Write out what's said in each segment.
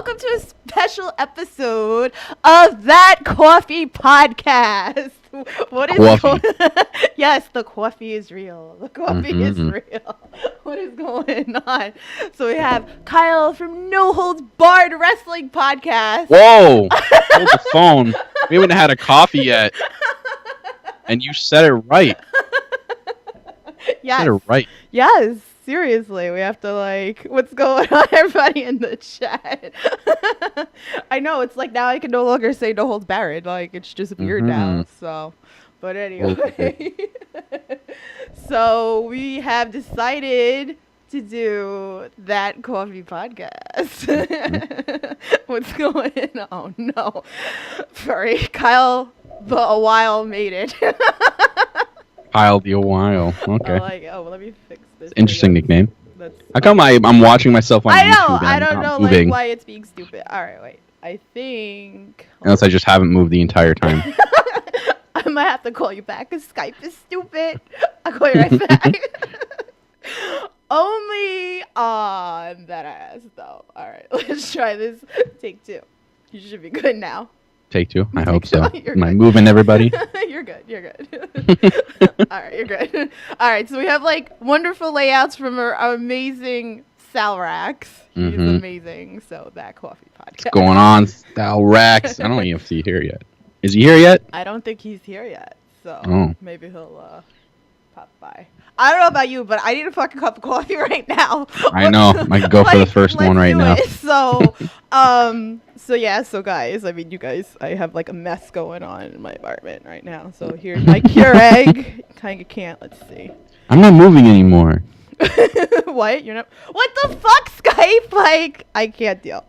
welcome to a special episode of That Coffee Podcast. What is Yes, the coffee is real. The coffee is real. What is going on? So we have Kyle from No Holds Barred Wrestling Podcast. Whoa! Hold the phone. We haven't had a coffee yet. And you said it right. Yes. You said it right. Yes. Seriously, we have to what's going on, everybody in the chat? I know, it's like now I can no longer say No Holds Barred. It's just weird now, so. But anyway. So we have decided to do That Coffee Podcast. What's going on? Oh, no. Sorry, Kyle, a while made it. Kyle the while. Okay. Let me fix this. Interesting nickname. How come I'm watching myself on YouTube? I don't know moving? Why it's being stupid. All right, wait. I think. Unless I just haven't moved the entire time. I might have to call you back because Skype is stupid. I'll call you right back. Only on that ass, though. All right, let's try this. Take two. You should be good now. Take two? I hope so. Am I moving, everybody? You're good. All right, you're good. All right, so we have wonderful layouts from our amazing Sal Rax. He's amazing. So That Coffee Podcast. What's going on, Sal Rax? I don't even see here yet. Is he here yet? I don't think he's here yet. So maybe he'll pop by. I don't know about you, but I need a fucking cup of coffee right now. I know. I can go for the first one right now. So guys, you guys, I have a mess going on in my apartment right now. So here's my Keurig. Kind of can't. Let's see. I'm not moving anymore. What? You're not? What the fuck, Skype? I can't deal.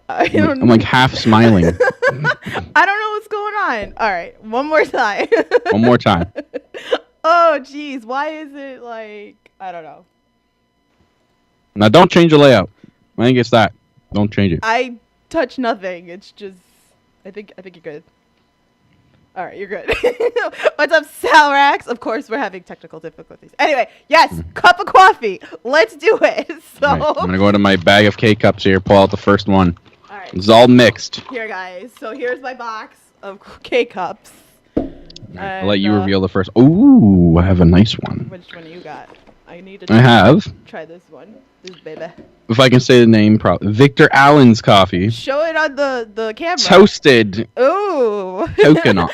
I'm half smiling. I don't know what's going on. All right, one more time. One more time. Oh, jeez. Why is it I don't know. Now, don't change the layout. I think it's that. Don't change it. I touch nothing. It's just, I think you're good. All right, you're good. What's up, Sal Rax? Of course, we're having technical difficulties. Anyway, yes, cup of coffee. Let's do it. So right, I'm going to go to my bag of K-Cups here, pull out the first one. All right. It's all mixed. Here, guys. So here's my box of K-Cups. Right, I'll let you reveal the first. Ooh, I have a nice one. Which one you got? I need to try this one. This baby. If I can say the name properly. Victor Allen's coffee. Show it on the camera. Toasted. Ooh. Coconut.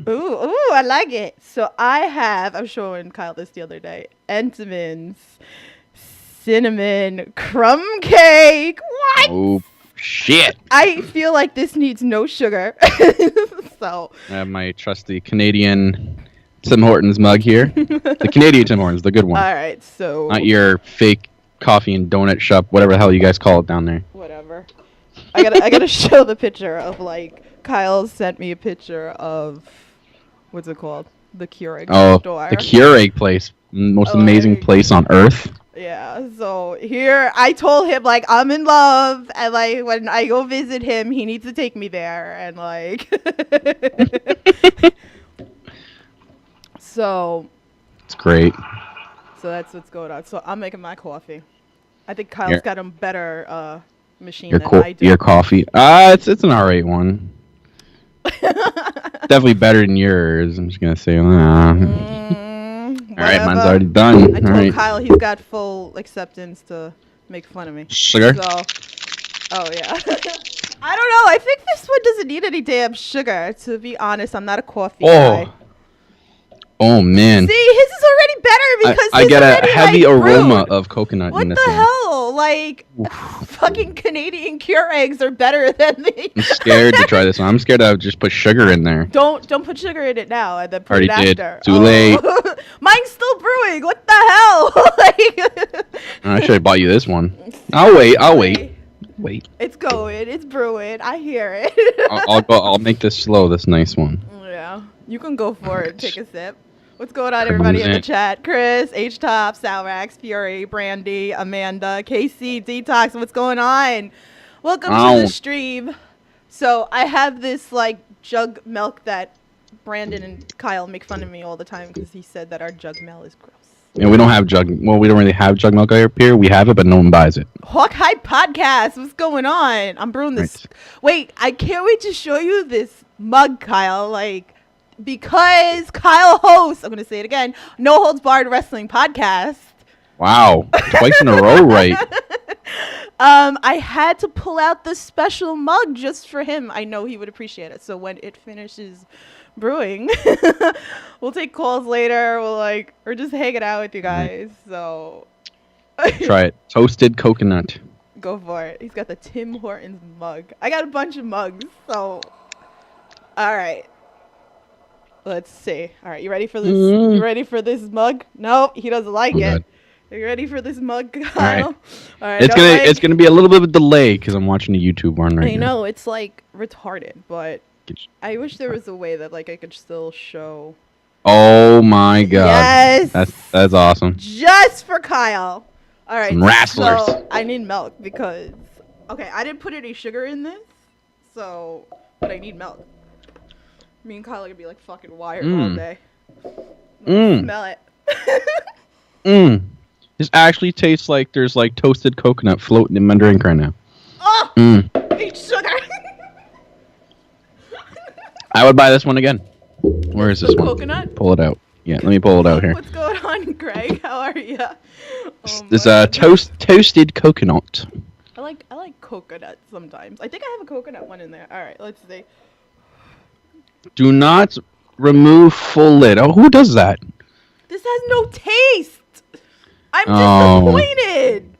Ooh, I like it. So I'm showing Kyle this the other day. Entenmann's cinnamon crumb cake. What? Oh, shit. I feel like this needs no sugar. So I have my trusty Canadian Tim Hortons mug here. The Canadian Tim Hortons, the good one. All right, so not your fake coffee and donut shop, whatever the hell you guys call it down there. Whatever. I gotta show the picture of Kyle sent me a picture of what's it called? The Keurig store. The Keurig place, most amazing place on earth. Yeah. So here I told him I'm in love, and when I go visit him, he needs to take me there, and So. It's great. So that's what's going on. So I'm making my coffee. I think Kyle's got a better machine than I do. Your coffee? It's an alright one. Definitely better than yours. I'm just gonna say. Alright, mine's already done. I told Kyle he's got full acceptance to make fun of me. Sugar? So, oh yeah. I don't know. I think this one doesn't need any damn sugar. To be honest, I'm not a coffee guy. Oh man! See, his is already better because I get a heavy aroma brewed. Of coconut. What in this the one. hell? Fucking Canadian Keurigs are better than the. I'm scared to try this one. I'm scared to just put sugar in there. Don't put sugar in it now and then put Already it did. after. Too late. Mine's still brewing. What the hell? I should have bought you this one. I'll wait. Wait. It's going. It's brewing. I hear it. I'll make this slow. This nice one. Yeah, you can go for it. Take a sip. What's going on, everybody in the chat? Chris, H-Top, Salrax, Fury, Brandy, Amanda, KC, Detox. What's going on? Welcome to the stream. So I have this jug milk that Brandon and Kyle make fun of me all the time because he said that our jug milk is gross. And we don't have jug. Well, we don't really have jug milk up here. We have it, but no one buys it. Hawkeye Podcast. What's going on? I'm brewing this. Right. Wait, I can't wait to show you this mug, Kyle. Like, because Kyle hosts, I'm going to say it again, No Holds Barred Wrestling Podcast. Wow. Twice in a row, right? I had to pull out the special mug just for him. I know he would appreciate it. So when it finishes brewing, we'll take calls later. Or just hang it out with you guys. So try it. Toasted coconut. Go for it. He's got the Tim Hortons mug. I got a bunch of mugs. So, all right. Let's see. All right, you ready for this? You ready for this mug? Nope, he doesn't like it. Good. Are you ready for this mug, Kyle? All right. It's gonna be a little bit of a delay because I'm watching a YouTube one right now. I know it's like retarded, but I wish there was a way that I could still show. Oh my god! Yes, that's awesome. Just for Kyle. All right, some wrestlers. So I need milk because I didn't put any sugar in this, but I need milk. Me and Kyle are gonna be like fucking wired all day. Smell it. This actually tastes like there's like toasted coconut floating in my drink right now. Oh, eat sugar. I would buy this one again. Where is this one? Coconut? Pull it out. Yeah, let me pull it out here. What's going on, Greg? How are you? This toasted coconut. I like coconut sometimes. I think I have a coconut one in there. All right, let's see. Do not remove full lid. Oh, who does that? This has no taste. I'm disappointed.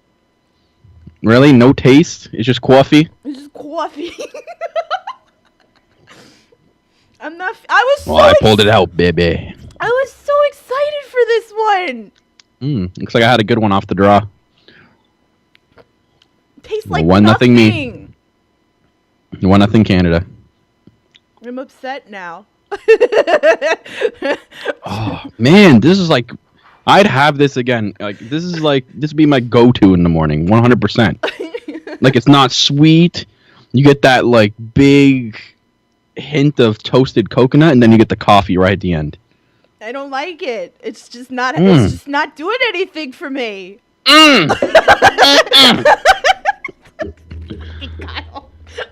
Really? No taste? It's just coffee? It's just coffee. I'm not. I was. Well, I pulled it out, baby. I was so excited for this one. Looks like I had a good one off the draw. Tastes like 1-0 nothing. me. 1-0 Canada. I'm upset now. Oh man, this is like. I'd have this again. This would be my go-to in the morning, 100%. Like it's not sweet. You get that like big hint of toasted coconut, and then you get the coffee right at the end. I don't like it. It's just not. It's just not doing anything for me.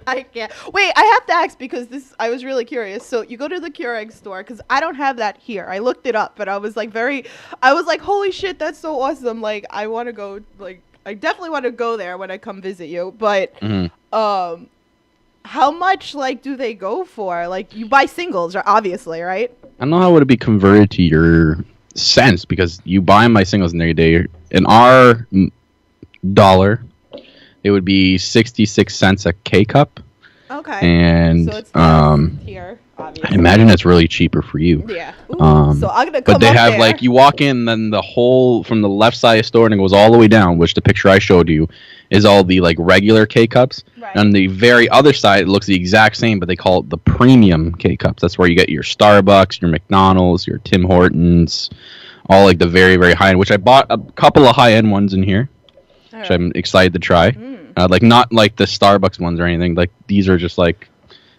I can't. Wait, I have to ask because I was really curious. So you go to the Keurig store because I don't have that here. I looked it up, but I was like, holy shit, that's so awesome. Like, I want to go. Like, I definitely want to go there when I come visit you. But, how much do they go for? Like, you buy singles, obviously, right? I don't know how would it be converted to your cents because you buy my singles and they in our dollar. It would be 66 cents a K-cup. Okay. And so it's here, obviously. I imagine it's really cheaper for you. Yeah. Ooh, so I'm gonna come but they up have there. you walk in, then the whole from the left side of the store and it goes all the way down, which the picture I showed you is all the regular K-cups. Right. On the very other side, it looks the exact same, but they call it the premium K-cups. That's where you get your Starbucks, your McDonald's, your Tim Hortons, all the very, very high end. Which I bought a couple of high end ones in here. Which I'm excited to try. Not like the Starbucks ones or anything. These are just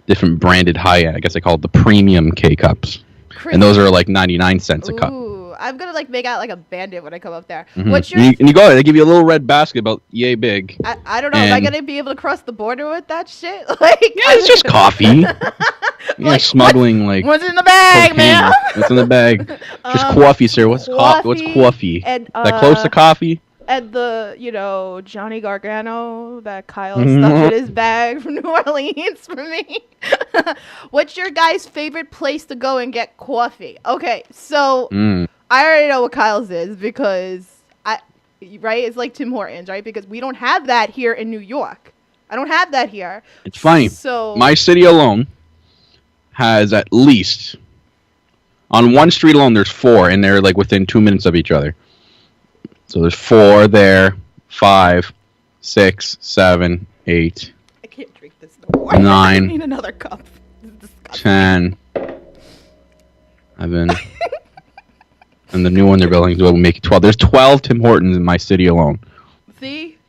different branded high end. I guess I call it the premium K cups. And those are 99 cents a cup. Ooh, I'm gonna make out like a bandit when I come up there. Mm-hmm. What's your? And you go. They give you a little red basket about yay big. I don't know. Am I gonna be able to cross the border with that shit? Yeah, it's just coffee. Smuggling what's in the bag, cocaine. man? What's in the bag? Just coffee, sir. What's coffee? And, that close to coffee? And the, Johnny Gargano that Kyle stuffed in his bag from New Orleans for me. What's your guys' favorite place to go and get coffee? Okay, so I already know what Kyle's is because, it's like Tim Hortons, right? Because we don't have that here in New York. I don't have that here. It's funny. So my city alone has at least, on one street alone, there's 4, and they're within 2 minutes of each other. So there's 4 there, 5, 6, 7, 8. I can't drink this no more. 9. I need another cup. 10. 11. And the new one they're building will make it 12. There's 12 Tim Hortons in my city alone. See?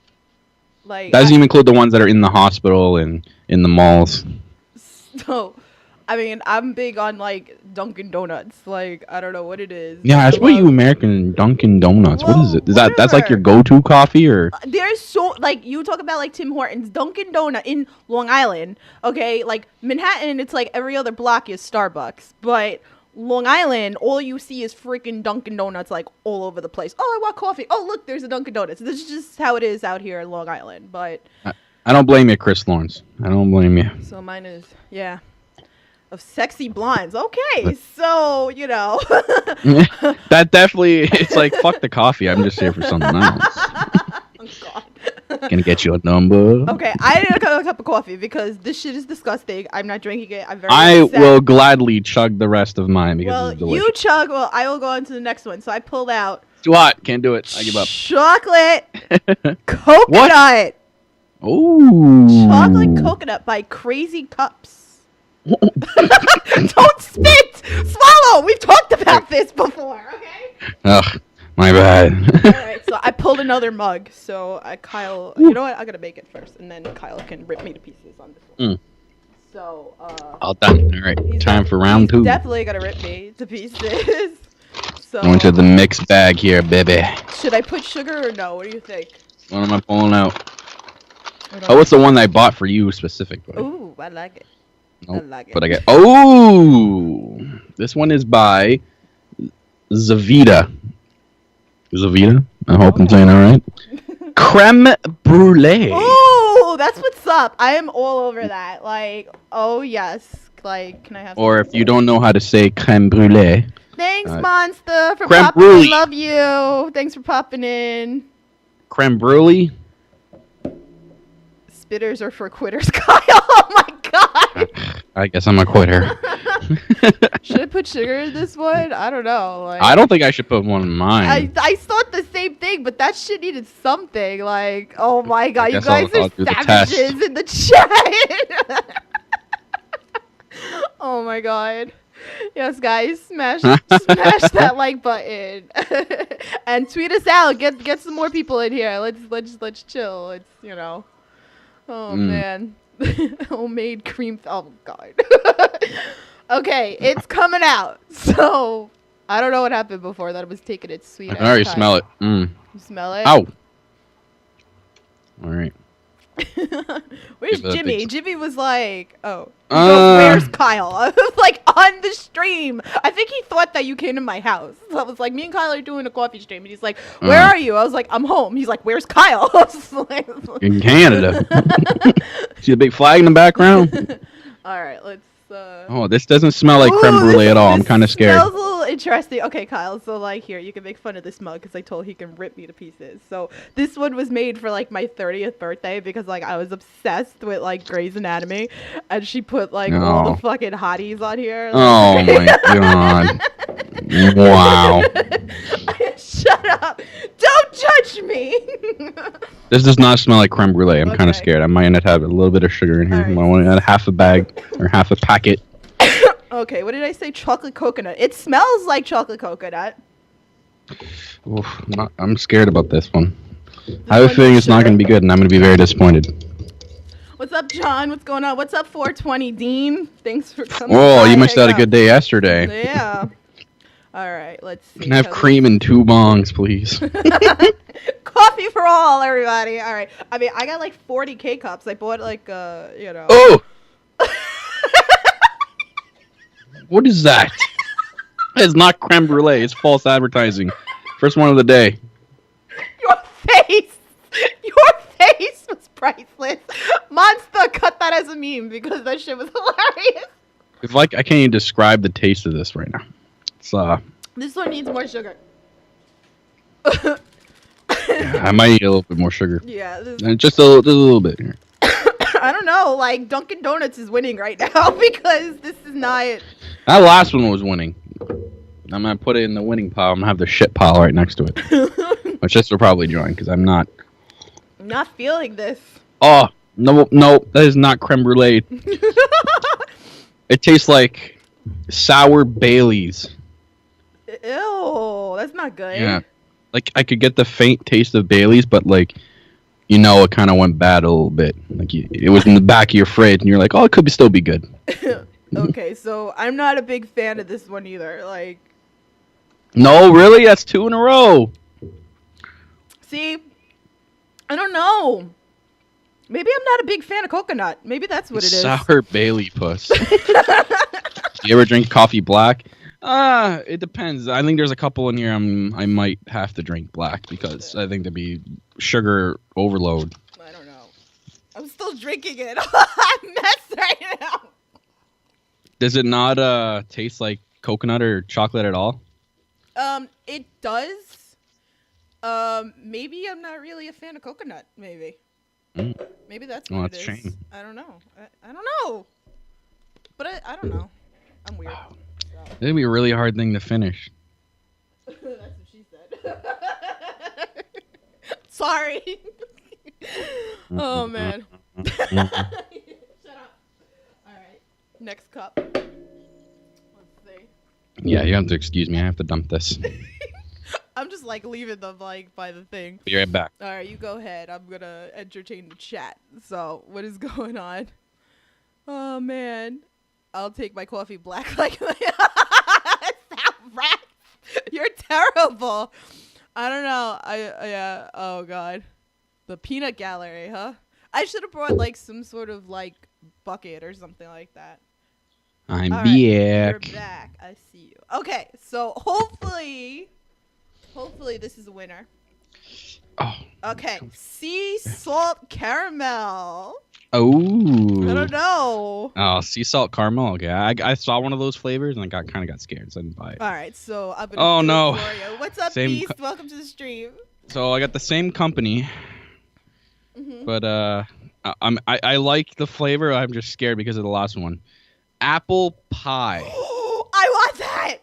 Doesn't even include the ones that are in the hospital and in the malls. So, I mean, I'm big on like Dunkin' Donuts. Like, I don't know what it is. Yeah, I swear you American Dunkin' Donuts. Well, what is it? Is whatever. that's like your go-to coffee or? There's so like you talk about like Tim Hortons, Dunkin' Donut in Long Island. Okay, like Manhattan, it's like every other block is Starbucks, but Long Island, all you see is freaking Dunkin' Donuts like all over the place. Oh, I want coffee. Oh, look, there's a Dunkin' Donuts. This is just how it is out here in Long Island. But I don't blame you, Chris Lawrence. I don't blame you. So mine is of sexy blondes. Okay, so you know that definitely. It's like fuck the coffee. I'm just here for something else. Oh God. Gonna get you a number. Okay, I need a cup of coffee because this shit is disgusting. I'm not drinking it. I'm very upset. will gladly chug the rest of mine because it's delicious. You chug. Well, I will go on to the next one. So I pulled out. What? Can't do it. I give up. Chocolate coconut. Oh. Chocolate coconut by Crazy Cups. Don't spit! Swallow! We've talked about this before, okay? Ugh, my bad. Alright, so I pulled another mug. So Kyle, you know what? I'm gonna make it first, and then Kyle can rip me to pieces on this one. So, all done. Alright, time for round 2. Definitely gonna rip me to pieces. So, going to the mixed bag here, baby. Should I put sugar or no? What do you think? What am I pulling out? Oh, what's the one that I bought for you specifically? Ooh, I like it. Nope, I like it. But I get. Oh, this one is by Zavita. Zavita? I hope I'm saying that right. Creme brulee. Oh, that's what's up. I am all over that. Like, oh yes. Like, can I have? Or if you don't know how to say creme brulee. Thanks, Monster, for creme popping brulee. in. Love you. Thanks for popping in. Creme brulee. Spitters are for quitters, Kyle. Oh my God. I guess I'm a quitter. Should I put sugar in this one? I don't know. Like, I don't think I should put one in mine. I thought the same thing, but that shit needed something. Like, oh my God, you guys I'll are savages in the chat. Oh my God. Yes, guys, smash that like button and tweet us out. Get some more people in here. Let's chill. It's Oh man. Homemade cream. Oh God. Okay, it's coming out. So I don't know what happened before that. It was taking its sweet. I can already smell it. You smell it? Ow. All right. Where's Jimmy? Jimmy was like, "Oh, where's Kyle?" I was like on the stream. I think he thought that you came to my house. So I was like, "Me and Kyle are doing a coffee stream," and he's like, "Where are you?" I was like, "I'm home." He's like, "Where's Kyle?" I was like, in Canada. See the big flag in the background? All right, let's. Oh, this doesn't smell like creme brulee at all. I'm kind of scared. Smells a little interesting. Okay, Kyle. So like, here you can make fun of this mug because I told he can rip me to pieces. So this one was made for like my 30th birthday because like I was obsessed with like Grey's Anatomy, and she put like all the fucking hotties on here. Like, oh my God! Wow. Shut up! Don't judge me. This does not smell like creme brulee. I'm kind of scared. I might end up having a little bit of sugar in here. Right. I want to add half a bag or half a packet. Okay, what did I say? Chocolate coconut. It smells like chocolate coconut. Oof, I'm scared about this one. I have a feeling it's not going to be good, and I'm going to be very disappointed. What's up, John? What's going on? What's up, 420 Dean? Thanks for coming. Oh, you must have had a good day yesterday. Yeah. All right, let's see. Can I have cream in 2 bongs, please? Coffee for all, everybody. All right. I mean, I got like 40 K-cups. I bought like, Oh! What is that? It's not creme brulee. It's false advertising. First one of the day. Your face was priceless. Monster, cut that as a meme because that shit was hilarious. It's like I can't even describe the taste of this right now. It's This one needs more sugar. I might need a little bit more sugar. Yeah. Just a little bit here. I don't know. Like Dunkin' Donuts is winning right now because this is not. That last one was winning. I'm gonna put it in the winning pile. I'm gonna have the shit pile right next to it. My sister will probably join because I'm not. I'm not feeling this. Oh no, that is not creme brulee. It tastes like sour Baileys. Ew, that's not good. Yeah, like I could get the faint taste of Baileys, but like, it kind of went bad a little bit. Like it was in the back of your fridge, and you're like, oh, it could still be good. Okay, so I'm not a big fan of this one either. Like, no, really? That's 2 in a row. see, I don't know. Maybe I'm not a big fan of coconut. Maybe that's what it is. Sour Bailey puss. You ever drink coffee black? It depends. I think there's a couple in here I might have to drink black because I think there'd be sugar overload. I don't know. I'm still drinking it. I'm messed right now. Does it not taste like coconut or chocolate at all? It does. Maybe I'm not really a fan of coconut. Maybe. Maybe that's what it is. Shame. I don't know. I don't know. But I don't know. I'm weird. Wow. It'd be a really hard thing to finish. That's what she said. Sorry. Oh, man. Shut up. All right. Next cup. Let's see. Yeah, you have to excuse me. I have to dump this. I'm just like leaving them like by the thing. Be right back. All right, you go ahead. I'm going to entertain the chat. So, what is going on? Oh, man. I'll take my coffee black like that. Rats. You're terrible. I don't know. Yeah. Oh God. The peanut gallery, huh? I should have brought like some sort of like bucket or something like that. I'm All back. Right, you're back. I see you. Okay, so hopefully this is a winner. Oh. Okay, sea salt caramel. Oh. I don't know. Oh, sea salt caramel. Okay, I saw one of those flavors and I kind of got scared, so I didn't buy it. All right, so I'm gonna do it for you. What's up, Same Beast? Welcome to the stream. So I got the same company, but I like the flavor. I'm just scared because of the last one. Apple pie. I want that.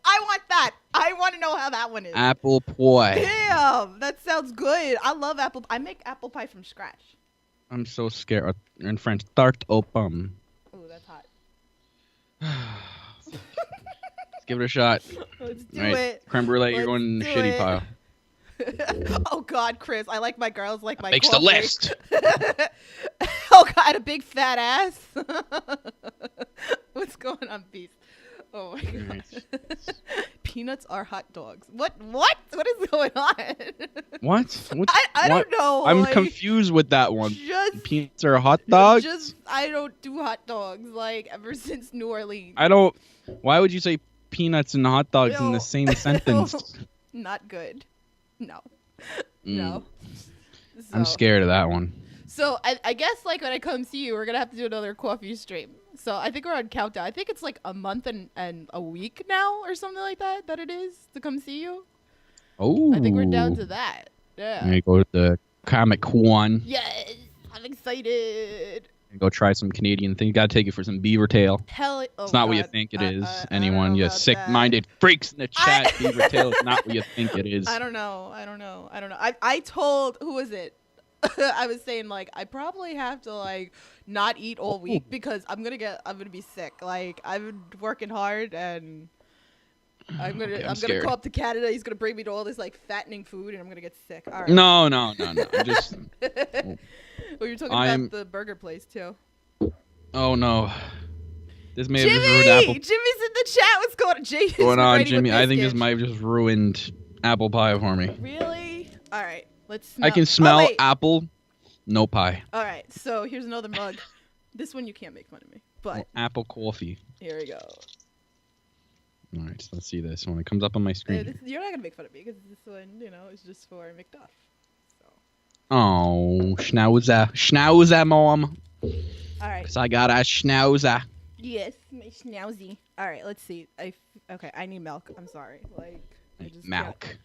I want that. I want to know how that one is. Apple pie. Damn, that sounds good. I love apple. I make apple pie from scratch. I'm so scared. In French, tarte aux pommes. Ooh, that's hot. Let's give it a shot. Let's do right. it. Creme brulee, you're going in the shitty pile. Oh God, Chris, I like my girls like my Makes coffee. the list. Oh God, a big fat ass. What's going on, Beast? Oh my God. Peanuts are hot dogs. What? What is going on? What? I don't know. I'm like, confused with that one. Just, Peanuts are hot dogs? I don't do hot dogs like ever since New Orleans. Why would you say peanuts and hot dogs in the same sentence? Not good. No. No. So, I'm scared of that one. So I guess like when I come see you, we're gonna have to do another coffee stream. So I think we're on countdown. I think it's like a month and a week now or something like that it is to come see you. Oh. I think we're down to that. Yeah. I'm gonna go to the Comic Con. Yes, I'm excited. Go try some Canadian thing. You gotta take it for some beaver tail. Hell, it's not what you think it is. Anyone, you sick-minded freaks in the chat. Beaver tail is not what you think it is. I don't know. I told, who was it? I was saying like I probably have to like not eat all week because I'm gonna be sick. Like I've been working hard and I'm gonna go up to Canada. He's gonna bring me to all this like fattening food and I'm gonna get sick. All right. No. Just. Well, you're talking about the burger place too. Oh no. This may have Jimmy! just ruined apple. Jimmy's in the chat. What's going on? Jimmy's going on, Jimmy? I think this might have just ruined apple pie for me. Really? All right. Let's smell. I can smell apple, no pie. All right. So here's another mug. This one you can't make fun of me. But apple coffee. Here we go. All right. So let's see this when it comes up on my screen. You're not gonna make fun of me because this one, is just for McDuff. So. Oh, schnauzer, mom. All right. Because I got a schnauzer. Yes, my schnauzy. All right, let's see. I need milk. I'm sorry. Milk.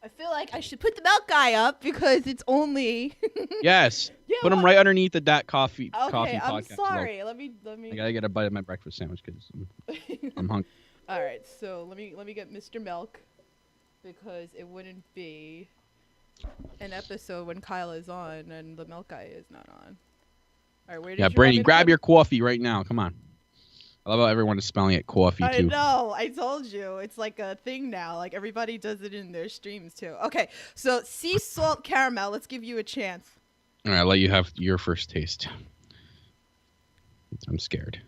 I feel like I should put the milk guy up because it's only. Yes. Yeah, put him right underneath the Dat Coffee Podcast. I'm sorry. Let me. I gotta get a bite of my breakfast sandwich because I'm hungry. All right, so let me get Mr. Milk because it wouldn't be an episode when Kyle is on and the milk guy is not on. All right, where did you Brady, grab your coffee right now. Come on. I love how everyone is spelling it coffee, too. I know. I told you. It's like a thing now. Like, everybody does it in their streams, too. Okay, so sea salt caramel. Let's give you a chance. All right, I'll let you have your first taste. I'm scared.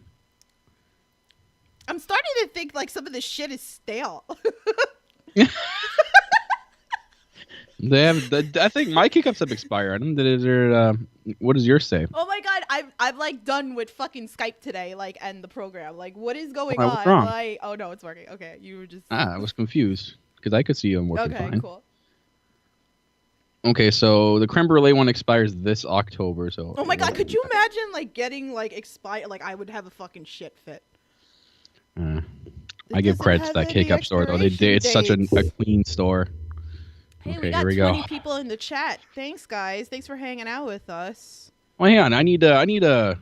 I'm starting to think like some of this shit is stale. I think my K-Cups have expired. What does yours say? Oh my god, I'm like done with fucking Skype today, like, and the program. Like, what is going What's wrong? Like, oh no, it's working. Okay, you were just. I was confused because I could see them working fine. Okay, cool. Okay, so the creme brulee one expires this October. So. Oh my god, could you imagine like getting like expired? Like, I would have a fucking shit fit. I give credit to that K-Cup store though. It's such a clean store. Hey, Okay, we got here we 20 go. people in the chat. Thanks, guys. Thanks for hanging out with us. Well, hang on. I need a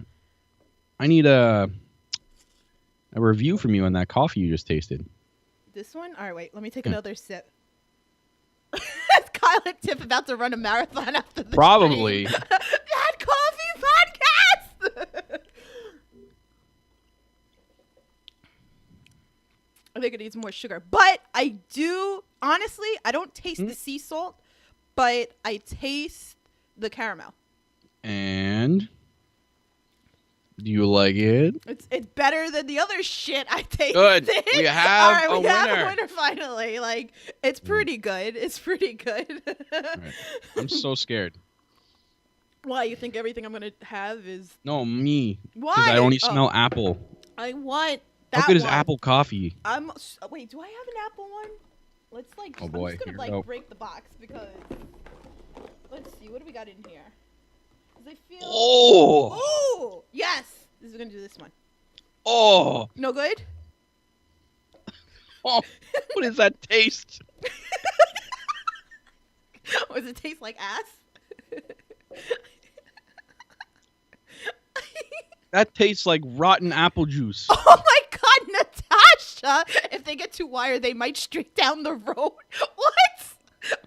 review from you on that coffee you just tasted. This one? All right, wait. Let me take another sip. Is Kyle and Tiff about to run a marathon after the Probably. That Coffee Podcast! I think it needs more sugar. But I do, honestly, I don't taste the sea salt, but I taste the caramel. And do you like it? It's better than the other shit I tasted. Good. We have All right, we a have winner. a winner finally. Like, it's pretty good. It's pretty good. Right. I'm so scared. Why? You think everything I'm going to have is... No, me. Why? Because I only smell apple. I want that How good is one. apple coffee? Wait, do I have an apple one? Let's like... Oh boy, I'm just here going we to go. break the box because... Let's see. What do we got in here? Does it feel... Oh! Oh! Yes! This is going to do this one. Oh! No good? Oh! What does that taste? Does it taste like ass? That tastes like rotten apple juice. Oh my god, Natasha! If they get too wired, they might streak down the road. What?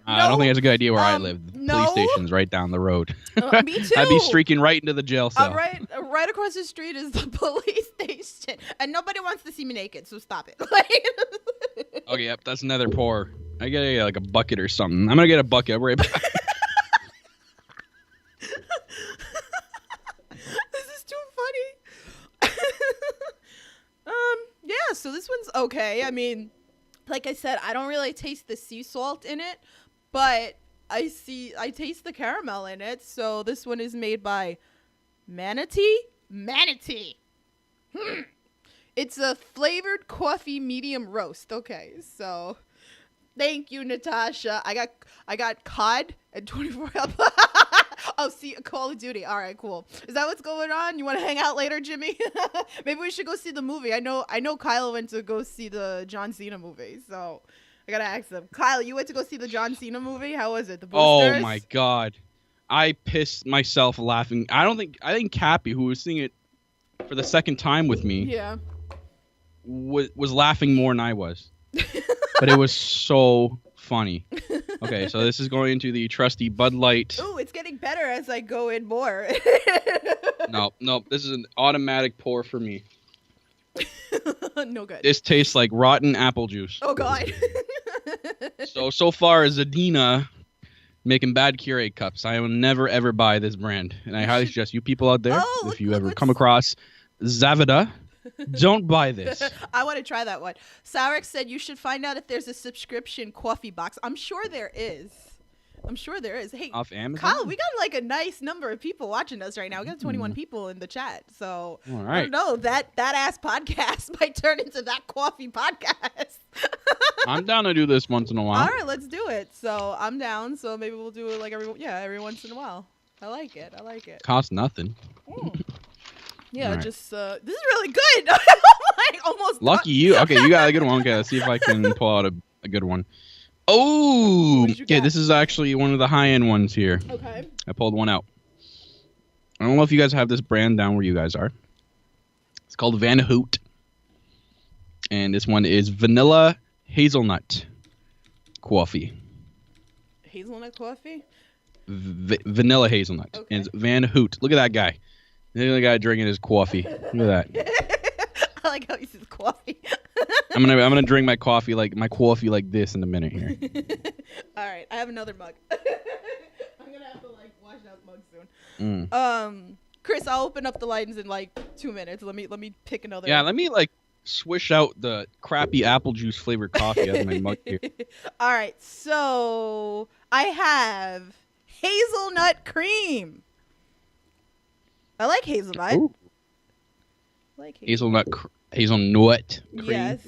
I don't think it's a good idea where I live. The no. police station's right down the road. Me too. I'd be streaking right into the jail cell. Right across the street is the police station, and nobody wants to see me naked, so stop it. Okay, yep, that's another pour. I get like a bucket or something. I'm gonna get a bucket. I'll be right back. This is too funny. Yeah, so this one's okay. I mean, like I said, I don't really taste the sea salt in it, but I taste the caramel in it. So this one is made by Manatee. It's a flavored coffee medium roast. Okay, so thank you, Natasha. I got cod and 24 hours. Oh, see, Call of Duty. All right, cool. Is that what's going on? You want to hang out later, Jimmy? Maybe we should go see the movie. I know Kyle went to go see the John Cena movie, so I gotta ask him. Kyle, you went to go see the John Cena movie? How was it? The boosters? Oh my god, I pissed myself laughing. I think Cappy, who was seeing it for the second time with me, yeah, was laughing more than I was. But it was so funny. Okay, so this is going into the trusty Bud Light. Ooh, it's getting better as I go in more. No, this is an automatic pour for me. No good. This tastes like rotten apple juice. Oh god. So far as Zadina making bad Keurig cups, I will never ever buy this brand, and I highly suggest you people out there, if you ever come across Zavida, don't buy this. I want to try that one. Sarek said you should find out if there's a subscription coffee box. I'm sure there is. Hey, off Amazon? Kyle, we got like a nice number of people watching us right now. We got 21 people in the chat. So all right. I don't know, that ass podcast might turn into That Coffee Podcast. I'm down to do this once in a while. All right, let's do it. So I'm down. So maybe we'll do it like every once in a while. I like it. Costs nothing. Yeah, right. just this is really good. Like, almost lucky you. Okay, you got a good one. Okay, let's see if I can pull out a good one. Oh, okay, this is actually one of the high-end ones here. Okay. I pulled one out. I don't know if you guys have this brand down where you guys are. It's called Van Hoot. And this one is vanilla hazelnut coffee. Hazelnut coffee? Vanilla hazelnut. Okay. And it's Van Hoot. Look at that guy. Look at the guy drinking his coffee. Look at that. I like how he says coffee. I'm gonna drink my coffee like this in a minute here. All right, I have another mug. I'm gonna have to like wash that mug soon. Chris, I'll open up the lines in like 2 minutes. Let me pick another. Yeah, let me like swish out the crappy apple juice flavored coffee out of my mug here. All right, so I have hazelnut cream. I like hazelnut. Ooh. I like hazelnut cream. Yes.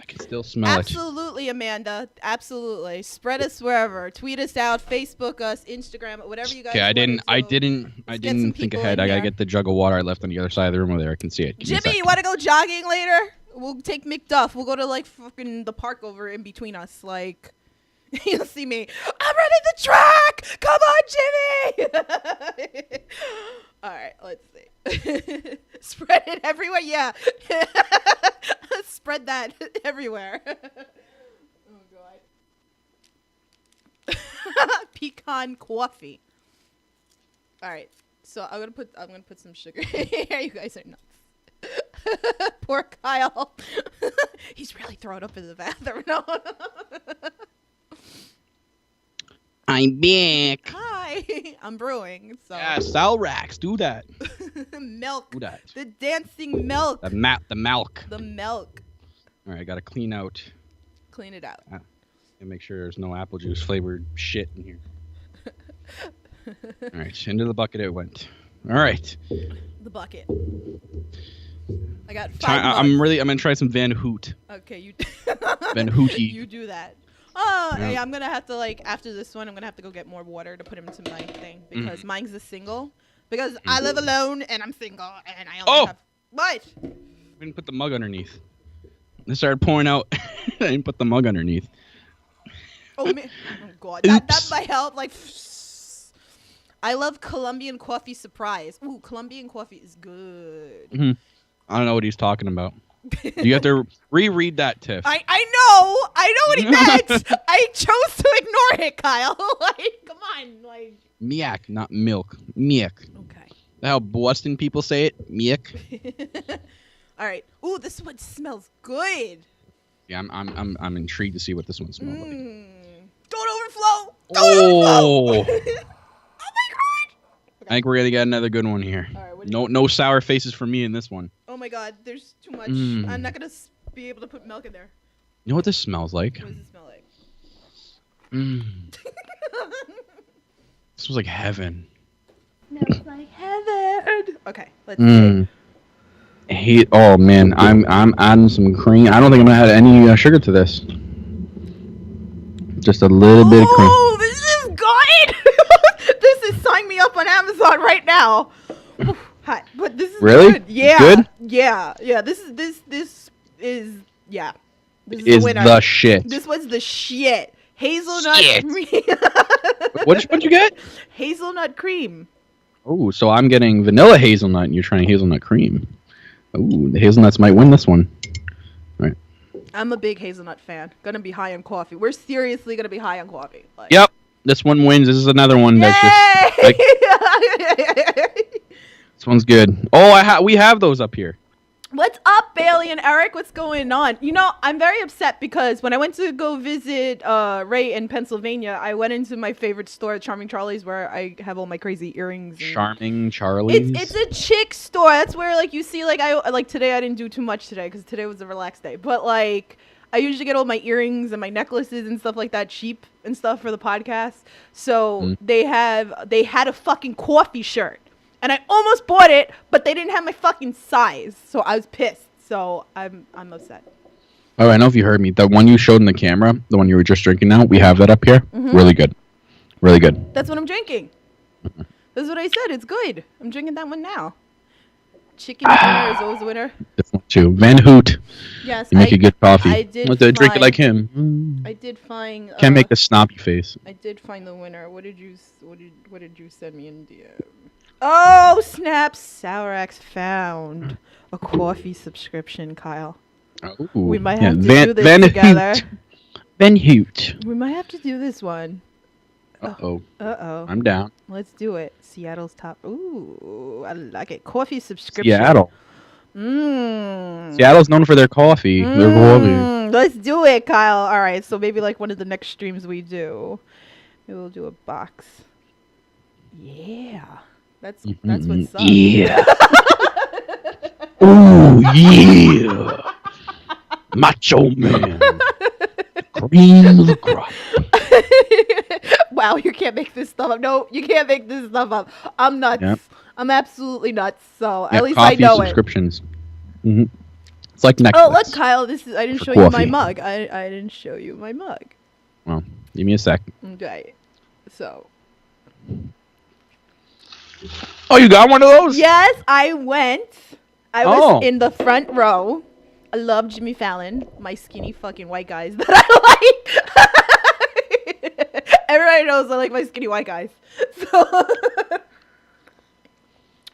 I can still smell Absolutely, Amanda. Absolutely. Spread us wherever. Tweet us out. Facebook us. Instagram. Whatever you guys. Okay, I didn't think ahead. I gotta get the jug of water I left on the other side of the room over there. I can see it. Jimmy, you want to go jogging later? We'll take McDuff. We'll go to like fucking the park over in between us. Like, you'll see me. I'm running the track. Come on, Jimmy. All right, let's see. Spread it everywhere. Yeah. Spread that everywhere. Oh god. Pecan coffee. All right. So I'm gonna put some sugar here. You guys are nuts. Poor Kyle. He's really throwing up in the bathroom. No. I'm back. Hi. I'm brewing. So. Yeah, Salrax. Do that. Milk. Do that. The dancing milk. The milk. The milk. All right, I gotta clean out. Clean it out. And make sure there's no apple juice flavored shit in here. All right, into the bucket it went. All right. The bucket. I got 5 mugs. I'm gonna try some Van Hoot. Okay, you. Van Hootie. You do that. Oh, Yeah. hey, I'm gonna have to after this one, I'm gonna have to go get more water to put into my thing because mine's a single. Because I live alone and I'm single and I only have what? I didn't put the mug underneath. I started pouring out. I didn't put the mug underneath. Oh man! Oh god, that might help. Like, I love Colombian coffee surprise. Ooh, Colombian coffee is good. Mm-hmm. I don't know what he's talking about. You have to reread that, Tiff. I know what he meant. I chose to ignore it, Kyle. Like, come on, like. Miak, not milk. Miak. Okay. How Boston people say it. Miak. All right. Ooh, this one smells good. Yeah, I'm intrigued to see what this one smells like. Don't overflow. Don't overflow. Oh my god. Okay. I think we're gonna get another good one here. All right, no sour faces for me in this one. Oh my god, there's too much. I'm not gonna be able to put milk in there. You know what this smells like? What does it smell like? This was like heaven. Smells like heaven. Okay, let's see. Oh man, I'm adding some cream. I don't think I'm gonna add any sugar to this. Just a little bit of cream. Oh, this is good. This is sign me up on Amazon right now. Hi, but this is really good. Yeah, good. Yeah. This is yeah. This is the winner. The shit. This was the shit. Hazelnut cream. What'd you get? Hazelnut cream. Oh, so I'm getting vanilla hazelnut, and you're trying hazelnut cream. Oh, the hazelnuts might win this one. All right. I'm a big hazelnut fan. Gonna be high on coffee. We're seriously gonna be high on coffee. Like. Yep. This one wins. This is another one that's just like, this one's good. Oh, we have those up here. What's up, Bailey and Eric? What's going on? You know, I'm very upset because when I went to go visit Ray in Pennsylvania, I went into my favorite store, Charming Charlie's, where I have all my crazy earrings. Charming Charlie's? It's a chick store. That's where, like, you see, like today I didn't do too much today because today was a relaxed day. But, like, I usually get all my earrings and my necklaces and stuff like that cheap and stuff for the podcast. So they had a fucking coffee shirt. And I almost bought it, but they didn't have my fucking size. So I was pissed. So I'm upset. Oh, I know if you heard me. The one you showed in the camera, the one you were just drinking now, we have that up here. Mm-hmm. Really good. Really good. That's what I'm drinking. That's what I said. It's good. I'm drinking that one now. Chicken dinner is always a winner. This one too. Van Hoot. Yes, you make a good coffee. I did drink it like him. I did find. Can't make the snobby face. I did find the winner. What did you send me in DM? Oh, snap! Sourax found a coffee subscription, Kyle. Oh, we might have to do this together. Van Hoot. We might have to do this one. Uh-oh. Uh-oh. I'm down. Let's do it. Seattle's top. Ooh, I like it. Coffee subscription. Seattle. Seattle's known for their coffee. Their coffee. Let's do it, Kyle. All right, so maybe like one of the next streams we do, maybe we'll do a box. Yeah. That's what's up. Yeah. Ooh, yeah. Macho man. Cream of the crop. Wow, you can't make this stuff up. No, you can't make this stuff up. I'm nuts. Yep. I'm absolutely nuts. So at least I know subscriptions. Mm-hmm. It's like Netflix. Oh, look, Kyle. I didn't show you my mug. I didn't show you my mug. Well, give me a sec. Okay. So. Oh, you got one of those? Yes, I went. I was in the front row. I love Jimmy Fallon, my skinny fucking white guys that I like. Everybody knows I like my skinny white guys. So,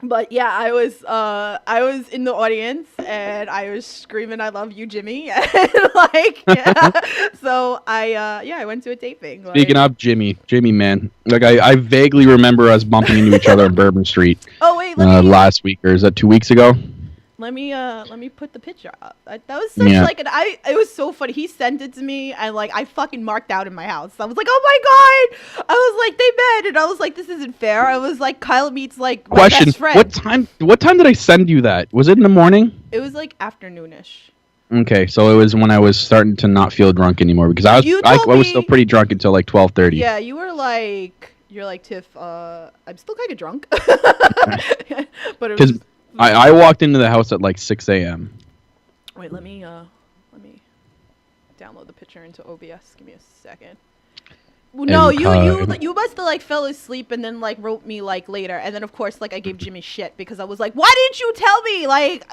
but yeah, I was in the audience and I was screaming, "I love you, Jimmy!" And like, yeah. So I went to a taping. Speaking of Jimmy, man, like I vaguely remember us bumping into each other on Bourbon Street. Oh wait, last week, or is that 2 weeks ago? Let me put the picture up. That was such like it was so funny. He sent it to me and like I fucking marked out in my house. I was like, oh my god! I was like, they met, and I was like, this isn't fair. I was like, Kyle meets like my best friend. What time did I send you that? Was it in the morning? It was like afternoonish. Okay, so it was when I was starting to not feel drunk anymore because I was still pretty drunk until like 12:30. Yeah, you're like Tiff. I'm still kind of drunk, but it was. I walked into the house at like 6 a.m. Wait, let me download the picture into OBS. Give me a second. Well, no, you must have like fell asleep and then like wrote me like later, and then of course like I gave Jimmy shit because I was like, why didn't you tell me? Like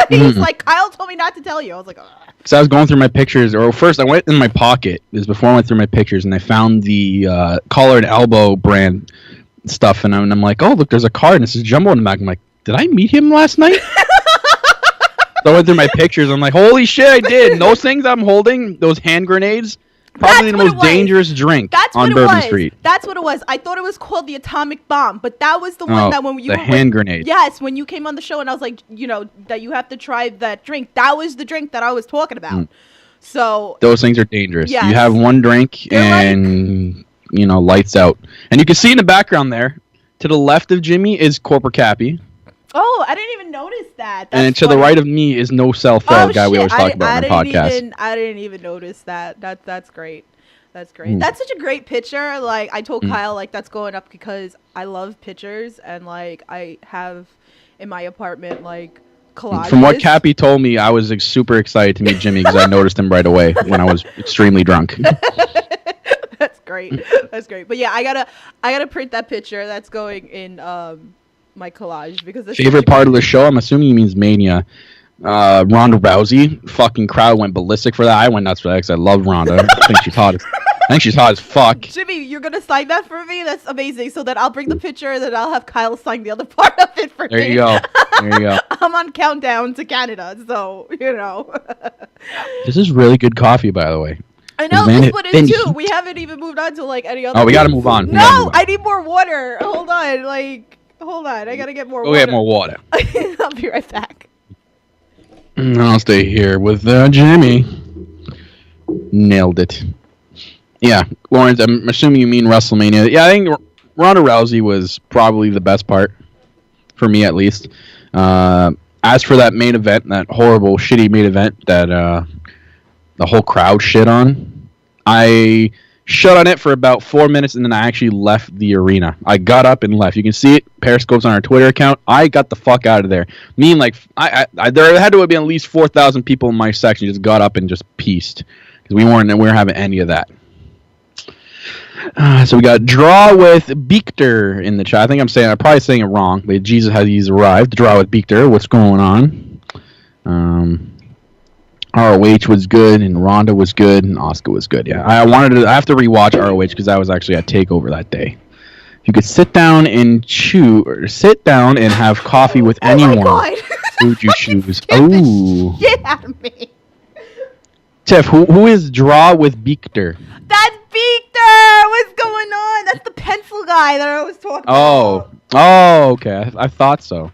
he's like, Kyle told me not to tell you. I was like, because I was going through my pictures, or first I went in my pocket. This is before I went through my pictures, and I found the collar and elbow brand stuff, and I'm like, oh look, there's a card and it says Jumbo in the back. I'm like, did I meet him last night? So I went through my pictures. I'm like, holy shit, I did. And those things I'm holding, those hand grenades, probably the most dangerous drink on Bourbon Street. That's what it was. I thought it was called the atomic bomb, but that was the one that when you hand grenade. Yes, when you came on the show and I was like, that you have to try that drink. That was the drink that I was talking about. So those things are dangerous. Yes. You have one drink and lights out. And you can see in the background there, to the left of Jimmy is Corporate Cappy. Oh, I didn't even notice that. And to the right of me is No Cell Phone, the guy we always talk about in our podcast. I didn't even notice that. That's great. That's great. That's such a great picture. Like I told Kyle, like that's going up because I love pictures and like I have in my apartment like collages. From what Cappy told me, I was super excited to meet Jimmy because I noticed him right away when I was extremely drunk. That's great. That's great. But yeah, I gotta print that picture. That's going in my collage because the favorite part of the show, I'm assuming he means Mania. Ronda Rousey, fucking crowd went ballistic for that. I went nuts for that because I love Ronda. I think she's hot as fuck. Jimmy, you're gonna sign that for me? That's amazing. So then I'll bring the picture and then I'll have Kyle sign the other part of it for me. There you go. I'm on countdown to Canada, so This is really good coffee, by the way. I know, this one is too. We haven't even moved on to like any other. Oh, we gotta move on. No, I need more water. Hold on, I gotta get more water. Go get more water. I'll be right back. I'll stay here with Jimmy. Nailed it. Yeah, Lawrence, I'm assuming you mean WrestleMania. Yeah, I think Ronda Rousey was probably the best part, for me at least. As for that main event, that horrible, shitty main event that the whole crowd shit on, I shut on it for about 4 minutes, and then I actually left the arena. I got up and left. You can see it. Periscope's on our Twitter account. I got the fuck out of there. There had to have been at least 4,000 people in my section. Just got up and just pieced because we weren't having any of that. So we got Draw with Beekter in the chat. I'm probably saying it wrong, but Jesus has arrived. Draw with Beekter. What's going on? ROH was good, and Ronda was good, and Asuka was good. Yeah, I have to rewatch ROH because I was actually at TakeOver that day. If you could sit down and have coffee with anyone, who would you choose? Oh, get out of me, Tiff. Who is Draw with Beekter? That's Beekter. What's going on? That's the pencil guy that I was talking about. Oh, okay. I thought so.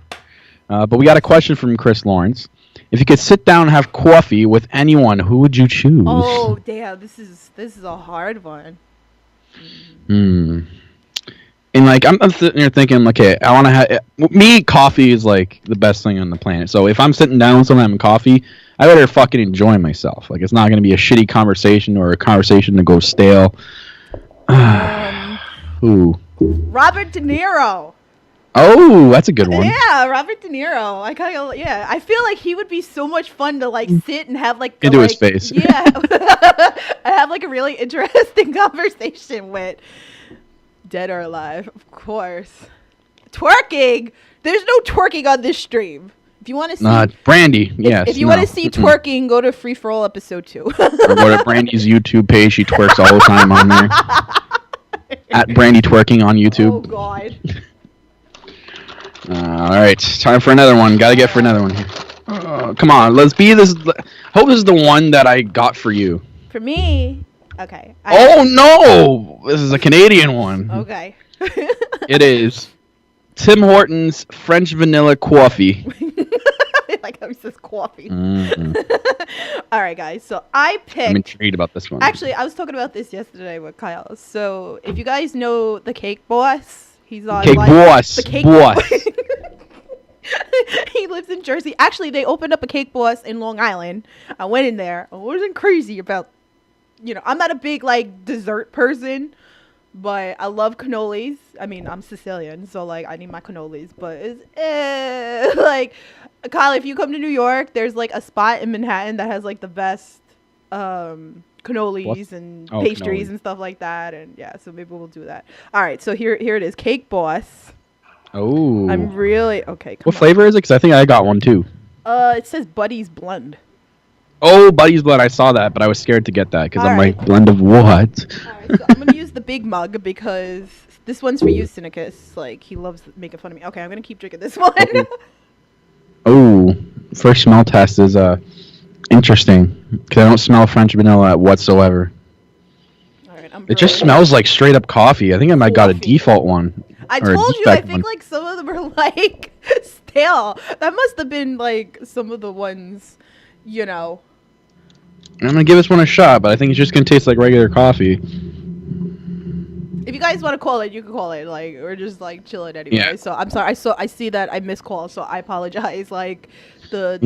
But we got a question from Chris Lawrence. If you could sit down and have coffee with anyone, who would you choose? Oh, damn. This is a hard one. And like I'm sitting here thinking, okay, I want to have me. Coffee is like the best thing on the planet. So if I'm sitting down with someone having coffee, I better fucking enjoy myself. Like it's not gonna be a shitty conversation or a conversation that goes stale. Who? Robert De Niro. Oh, that's a good one. Yeah, Robert De Niro. I feel like he would be so much fun to like sit and have like into his face. Yeah, have like a really interesting conversation with. Dead or alive, of course. Twerking. There's no twerking on this stream. If you want to see Brandy, yes. If you want to see twerking, go to Free For All episode 2. Or go to Brandy's YouTube page. She twerks all the time on there. At Brandy Twerking on YouTube. Oh God. All right, time for another one. Gotta get for another one. Come on, let's be this. Hope this is the one that I got for you. For me. Okay. Oh no! This is a Canadian one. Okay. It is Tim Hortons French Vanilla Coffee. I like how he says coffee. Mm-hmm. All right, guys. So I picked. I'm intrigued about this one. Actually, I was talking about this yesterday with Kyle. So if you guys know the Cake Boss, he's on Cake Boss. The Cake Boss. He lives in Jersey. Actually, they opened up a Cake Boss in Long Island. I went in there. I wasn't crazy about. I'm not a big, like, dessert person, but I love cannolis. I mean, I'm Sicilian, so, like, I need my cannolis. But it's, like, Kyle, if you come to New York, there's, like, a spot in Manhattan that has, like, the best cannolis and pastries and stuff like that. And, yeah, so maybe we'll do that. All right, so here it is. Cake Boss. Oh. I'm really... Okay, come on. What flavor is it? Because I think I got one, too. It says Buddy's Blend. Oh, Buddy's Blood. I saw that, but I was scared to get that because I'm like, blend of what? All right, so I'm going to use the big mug because this one's for you, Cynicus. Like, he loves making fun of me. Okay, I'm going to keep drinking this one. Oh, first smell test is interesting because I don't smell French vanilla whatsoever. All right, it just smells like straight up coffee. I think I might got a default one. I told you, I think like some of them are like stale. That must have been like some of the ones, I'm gonna give this one a shot, but I think it's just gonna taste like regular coffee. If you guys want to call it, you can call it. Like, we're just like chilling anyway. Yeah. So I'm sorry. I see that I missed call, so I apologize. Like the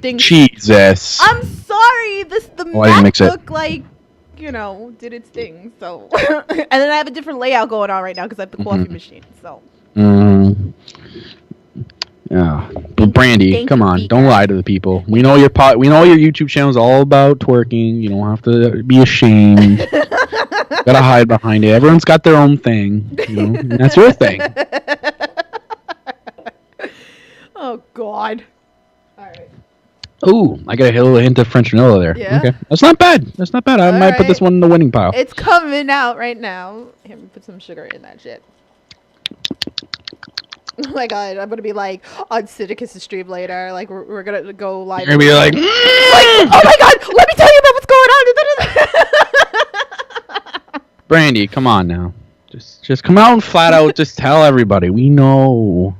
thing. Jesus. I'm sorry. The MacBook like did its thing. So and then I have a different layout going on right now because I have the coffee machine. So. Yeah, but Brandy, come on, don't lie to the people. We know your YouTube channel is all about twerking. You don't have to be ashamed. Gotta hide behind it. Everyone's got their own thing. That's your thing. Oh God. All right. Ooh, I got a little hint of French vanilla there. Yeah. Okay, that's not bad. I might put this one in the winning pile. It's coming out right now. Here, let me put some sugar in that shit. Oh my God, I'm gonna be like on Cynicus' stream later. Like we're gonna go live. You're gonna be like, oh my God, let me tell you about what's going on. Brandy, come on now. Just come out and flat out just tell everybody. We know.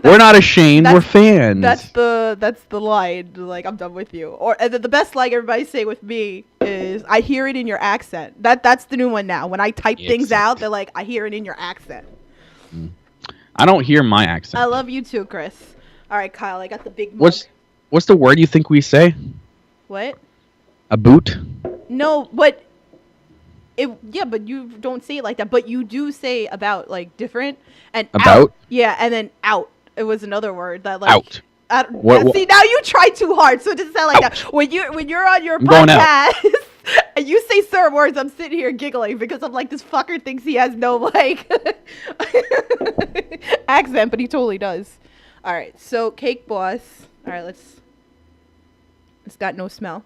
We're not ashamed. We're fans. That's the line. Like, I'm done with you. And the best line everybody say with me is, I hear it in your accent. That's the new one now. When I type things out, they're like, I hear it in your accent. I don't hear my accent. I love you too, Chris. All right, Kyle, I got the big mug. What's the word you think we say? What? A boot? No, but but you don't say it like that. But you do say about, like, different and about. Out. Yeah, and then out. It was another word that, like, out. See, now you try too hard, so it doesn't sound like out. That. When you're on your podcast and you say certain words, I'm sitting here giggling because I'm like, this fucker thinks he has no like accent, but he totally does. All right, so Cake Boss. All right, it's got no smell.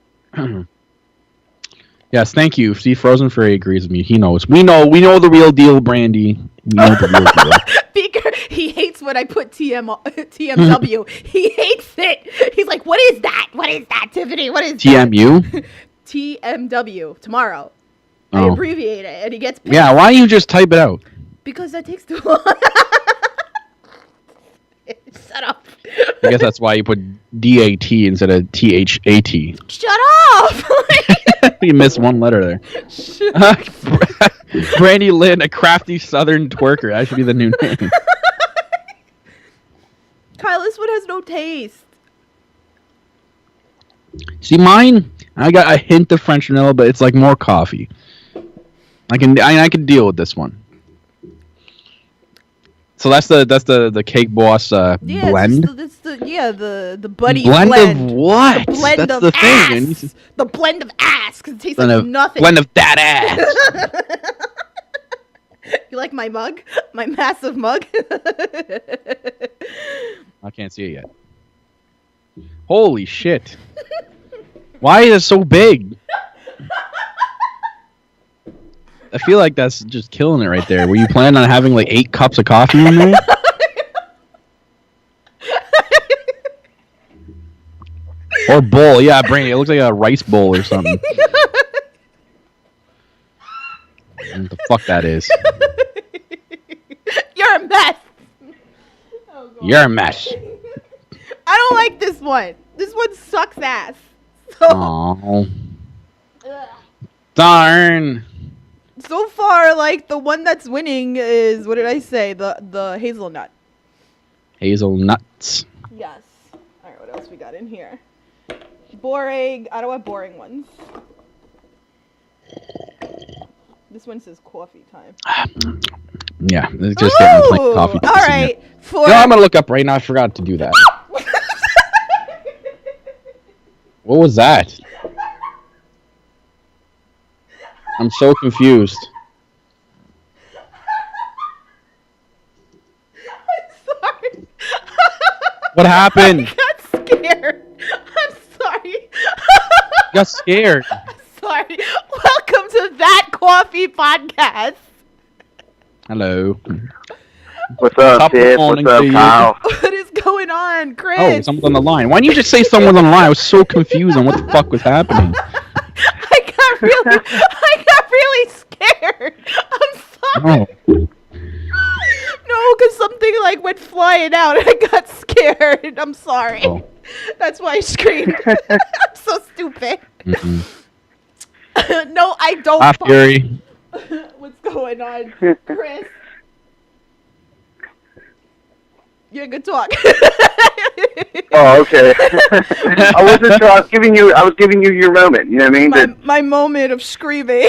Yes, thank you. See, Frozen Furry agrees with me. He knows. We know the real deal, Brandy. We know the real deal. Beaker, he hates when I put TMW. He hates it. He's like, what is that? What is that, Tiffany? What is TMU? That? TMW. Tomorrow. I abbreviate it, and he gets pissed. Yeah, why don't you just type it out? Because that takes too long. Shut up. I guess that's why you put DAT instead of THAT. Shut up. You missed one letter there. Brandy Lynn, a crafty southern twerker. That should be the new name. Kyle, this one has no taste. See, mine, I got a hint of French vanilla, but it's like more coffee. I can deal with this one. So that's the Cake Boss blend. The buddy blend. Blend Of what? The blend that's of the ass. thing. The blend of ass, because it tastes like nothing. Blend of that ass. You like my mug? My massive mug? I can't see it yet. Holy shit. Why is it so big? I feel like that's just killing it right there. Were you planning on having like 8 cups of coffee in there? Or bowl. Yeah, Brandy. It looks like a rice bowl or something. What the fuck that is? You're a mess. Oh, you're a mess. I don't like this one. This one sucks ass. So, oh. Darn. So far, like, the one that's winning is, what did I say? The hazelnut. Hazelnuts. Yes. Alright, what else we got in here? Boring. I don't want boring ones. This one says coffee time. Yeah, it's just getting like coffee. Alright. No, I'm gonna look up right now. I forgot to do that. What was that? I'm so confused. I'm sorry. What happened? I got scared. I'm sorry. You got scared. I'm sorry. Welcome to That Coffee Podcast. Hello. What's up, Tiff? What's up, Kyle? What is going on, Chris? Oh, someone's on the line. Why didn't you just say someone's on the line? I was so confused on what the fuck was happening. I got really scared. I'm sorry. Oh. No, because something like went flying out and I got scared. I'm sorry. Oh. That's why I screamed. I'm so stupid. Mm-mm. No, I don't. Ah, Fury. What's going on, Chris? Yeah, good talk. Oh, okay. I wasn't sure. I was giving you your moment. You know what I mean? My moment of screaming.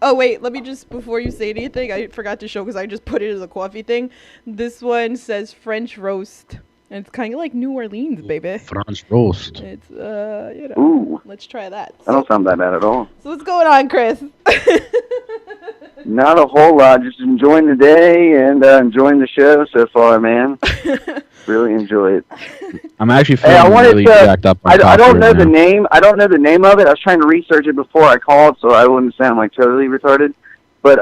Oh wait, let me just, before you say anything, I forgot to show because I just put it as a coffee thing. This one says French roast, and it's kind of like New Orleans, baby. French roast. It's you know. Ooh. Let's try that. I don't sound that bad at all. So what's going on, Chris? Not a whole lot. Just enjoying the day and enjoying the show so far, man. Really enjoy it. I'm actually feeling really jacked up. I don't know the name. I don't know the name of it. I was trying to research it before I called, so I wouldn't sound like totally retarded. But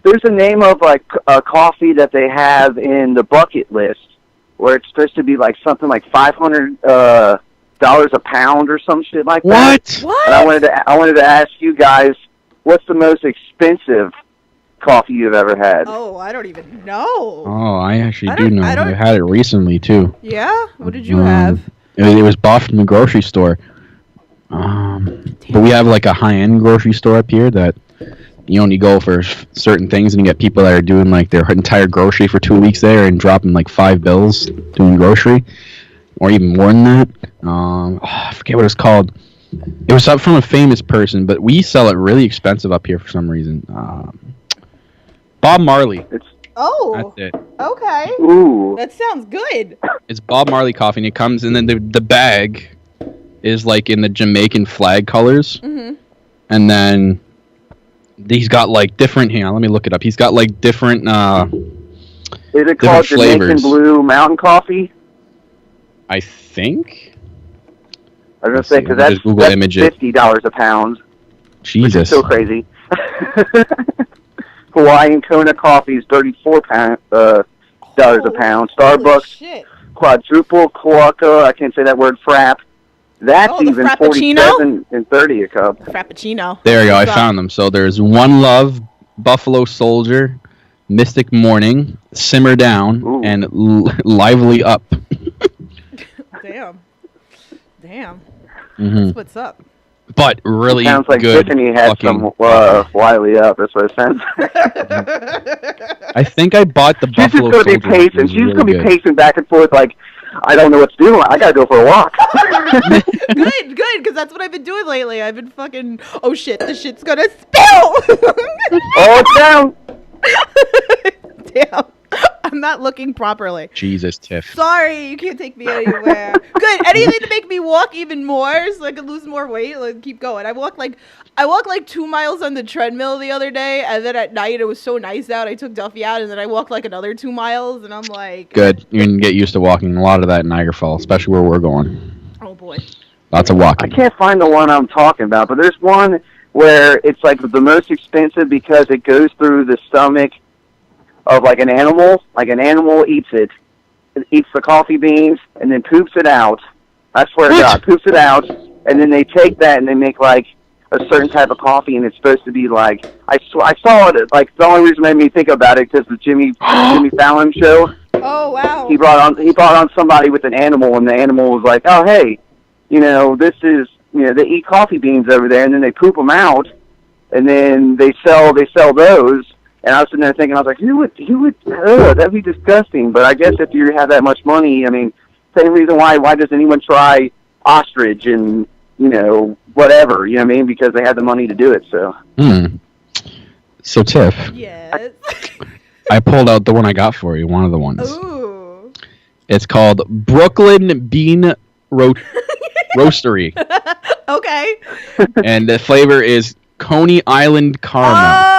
there's a name of like a coffee that they have in the bucket list, where it's supposed to be like something like $500 a pound or some shit like that. What? And I wanted to ask you guys, what's the most expensive coffee you've ever had? Oh, I don't even know. Oh, I actually do know. I had it recently too. Yeah? What did you have? It was bought from the grocery store. But we have like a high-end grocery store up here that you only go for certain things, and you get people that are doing like their entire grocery for 2 weeks there and dropping like $5 bills doing grocery, or even more than that. I forget what it's called. It was up from a famous person, but we sell it really expensive up here for some reason. Bob Marley. Oh. That's it. Okay. Ooh. That sounds good. It's Bob Marley coffee, and it comes, and then the bag is like in the Jamaican flag colors. Mm-hmm. And then he's got like different, hang on, let me look it up. He's got like different Is it called Jamaican flavors. Blue Mountain Coffee? I think. I was going to say, because that's $50 a pound. Jesus. Which is so crazy. Hawaiian Kona coffee is $34 a pound. Starbucks quadruple Coaca, I can't say that word, frap. That's even $47 and $30 a cup. Frappuccino. There you go. I found them. So there's One Love, Buffalo Soldier, Mystic Morning, Simmer Down, Ooh. and Lively Up. Damn. Mm-hmm. That's what's up. But really sounds like good. Tiffany had some Wiley Up. That's what it sounds. I think I bought the Buffalo She's just going to be pacing. She's going to be pacing back and forth like, I don't know what to do. I got to go for a walk. Good, because that's what I've been doing lately. I've been fucking, oh shit, the shit's going to spill. Oh, it's down. Damn. I'm not looking properly. Jesus, Tiff. Sorry, you can't take me anywhere. Good. Anything to make me walk even more so I can lose more weight. Like, keep going. I walked like 2 miles on the treadmill the other day, and then at night it was so nice out. I took Duffy out, and then I walked like another 2 miles, and I'm like, good. You can get used to walking a lot of that in Niagara Falls, especially where we're going. Oh boy. Lots of walking. I can't find the one I'm talking about, but there's one where it's like the most expensive because it goes through the stomach of like an animal. Like an animal eats it eats the coffee beans and then poops it out. I swear to God, poops it out, and then they take that and they make like a certain type of coffee, and it's supposed to be like I saw it. Like the only reason it made me think about it because the Jimmy Fallon show. Oh wow! He brought on somebody with an animal, and the animal was like, "Oh hey, this is they eat coffee beans over there, and then they poop them out, and then they sell those." And I was sitting there thinking, I was like, who would? That'd be disgusting. But I guess if you have that much money, I mean, same reason why does anyone try ostrich and whatever, you know what I mean? Because they had the money to do it. So. So Tiff. Yes. I pulled out the one I got for you. One of the ones. Ooh. It's called Brooklyn Bean Roastery. Okay. And the flavor is Coney Island Caramel.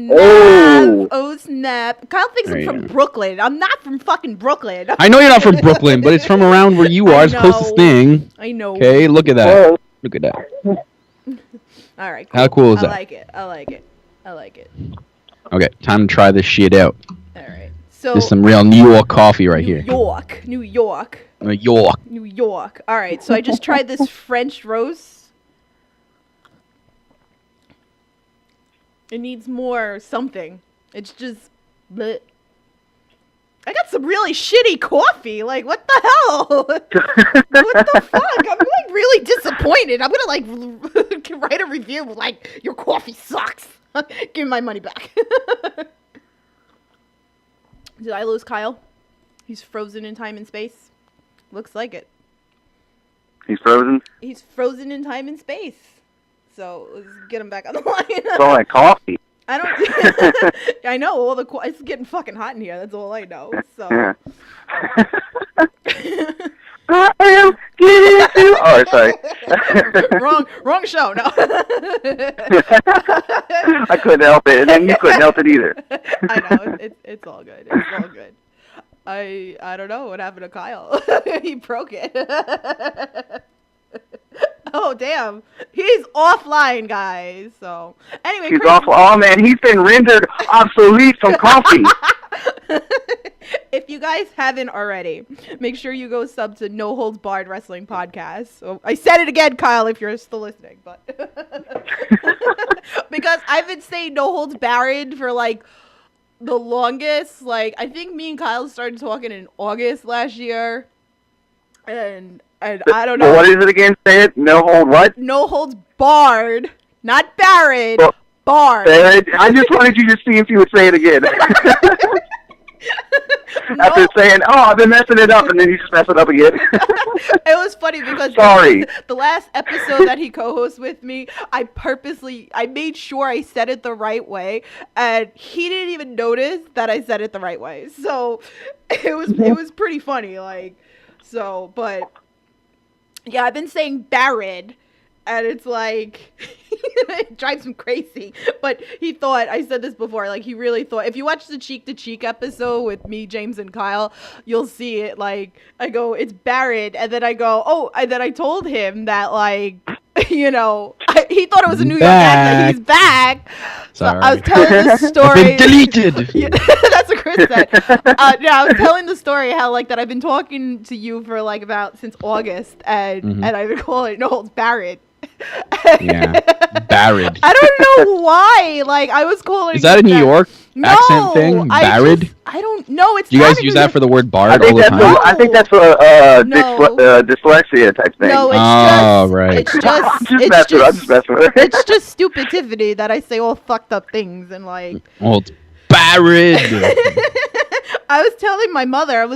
Oh snap! Kyle thinks I'm from Brooklyn. I'm not from fucking Brooklyn. I know you're not from Brooklyn, but it's from around where you are. It's the closest thing. I know. Okay, look at that. Whoa. Look at that. All right. Cool. How cool is that? I like it. Okay, time to try this shit out. All right. So this is some real New York coffee right here. New York. All right. So I just tried this French roast. It needs more something. It's just, bleh. I got some really shitty coffee. Like, what the hell? What the fuck? I'm like really disappointed. I'm gonna like write a review like your coffee sucks. Give me my money back. Did I lose Kyle? He's frozen in time and space. Looks like it. He's frozen? He's frozen in time and space. So let's get him back on the line. It's all like coffee. I don't. I know all the. It's getting fucking hot in here. That's all I know. So. Yeah. I am getting to. Oh, sorry. wrong show. No. I couldn't help it, and then you couldn't help it either. I know. It's all good. It's all good. I don't know what happened to Kyle. He broke it. Oh damn, he's offline, guys. So anyway, he's off. Oh man, he's been rendered obsolete from coffee. If you guys haven't already, make sure you go sub to No Holds Barred Wrestling Podcast. So I said it again, Kyle, if you're still listening, but because I've been saying No Holds Barred for like the longest. Like I think me and Kyle started talking in August last year, and I don't know. What is it again? Say it. No hold what? No Holds Barred, not Barred. Well, barred. I just wanted you to see if you would say it again. After saying, "Oh, I've been messing it up," and then you just mess it up again. It was funny because sorry. The last episode that he co-hosts with me, I made sure I said it the right way, and he didn't even notice that I said it the right way. So it was pretty funny, like so. But yeah, I've been saying Barred, and it's like it drives him crazy. But he thought, I said this before, like he really thought, if you watch the Cheek to Cheek episode with me, James, and Kyle, you'll see it. Like I go, it's Barred, and then I go, oh, and then I told him that like, he thought it was a New York accent. He's back. Sorry. So I was telling the story. I've been deleted. Yeah, that's what Chris said. I was telling the story how like that I've been talking to you for like since August, and I've been calling it No Holds Barred. Yeah, Barred. I don't know why. Like I was calling. Is that in New York? accent thing? Barred? I don't know. It's Do you guys use that for the word barred all the time? I think that's a dyslexia type thing. No, it's right. It's just, I'm just messing with her. It's just stupid Tiffany that I say all fucked up things and like. Well, it's barred. I was telling my mother, I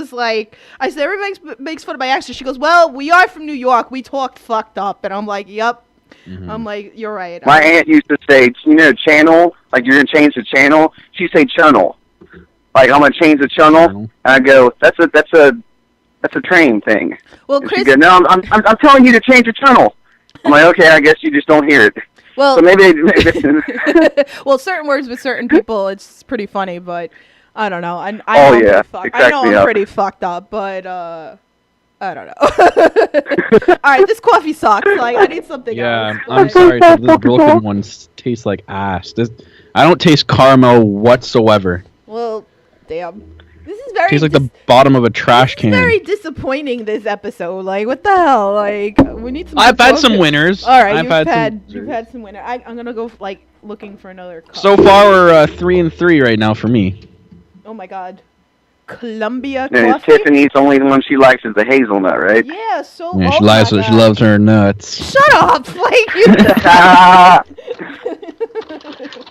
said, everybody makes fun of my accent. She goes, well, we are from New York. We talk fucked up. And I'm like, yep. Mm-hmm. I'm like, you're right. My aunt used to say, channel, like you're going to change the channel. She'd say channel. Like, I'm going to change the channel. And I go, that's a train thing. Well, and Chris. She goes, no, I'm telling you to change the channel. I'm like, okay, I guess you just don't hear it. Well, so maybe well, certain words with certain people, it's pretty funny, but I don't know. I know I'm pretty fucked up, but I don't know. All right, this coffee sucks. Like, I need something else. Yeah, I'm sorry. This Brooklyn one tastes like ass. I don't taste caramel whatsoever. Well, damn. This is very. Tastes like the bottom of a trash can. Very disappointing. This episode, like, what the hell? Like, we need some. I've had some winners. All right, you've had some winners. I'm gonna go like looking for another cup. So far, we're 3-3 right now for me. Oh my God, Columbia and coffee. Tiffany's only the one she likes is the hazelnut, right? Yeah, so. Yeah, she likes it. She loves her nuts. Shut up, like you.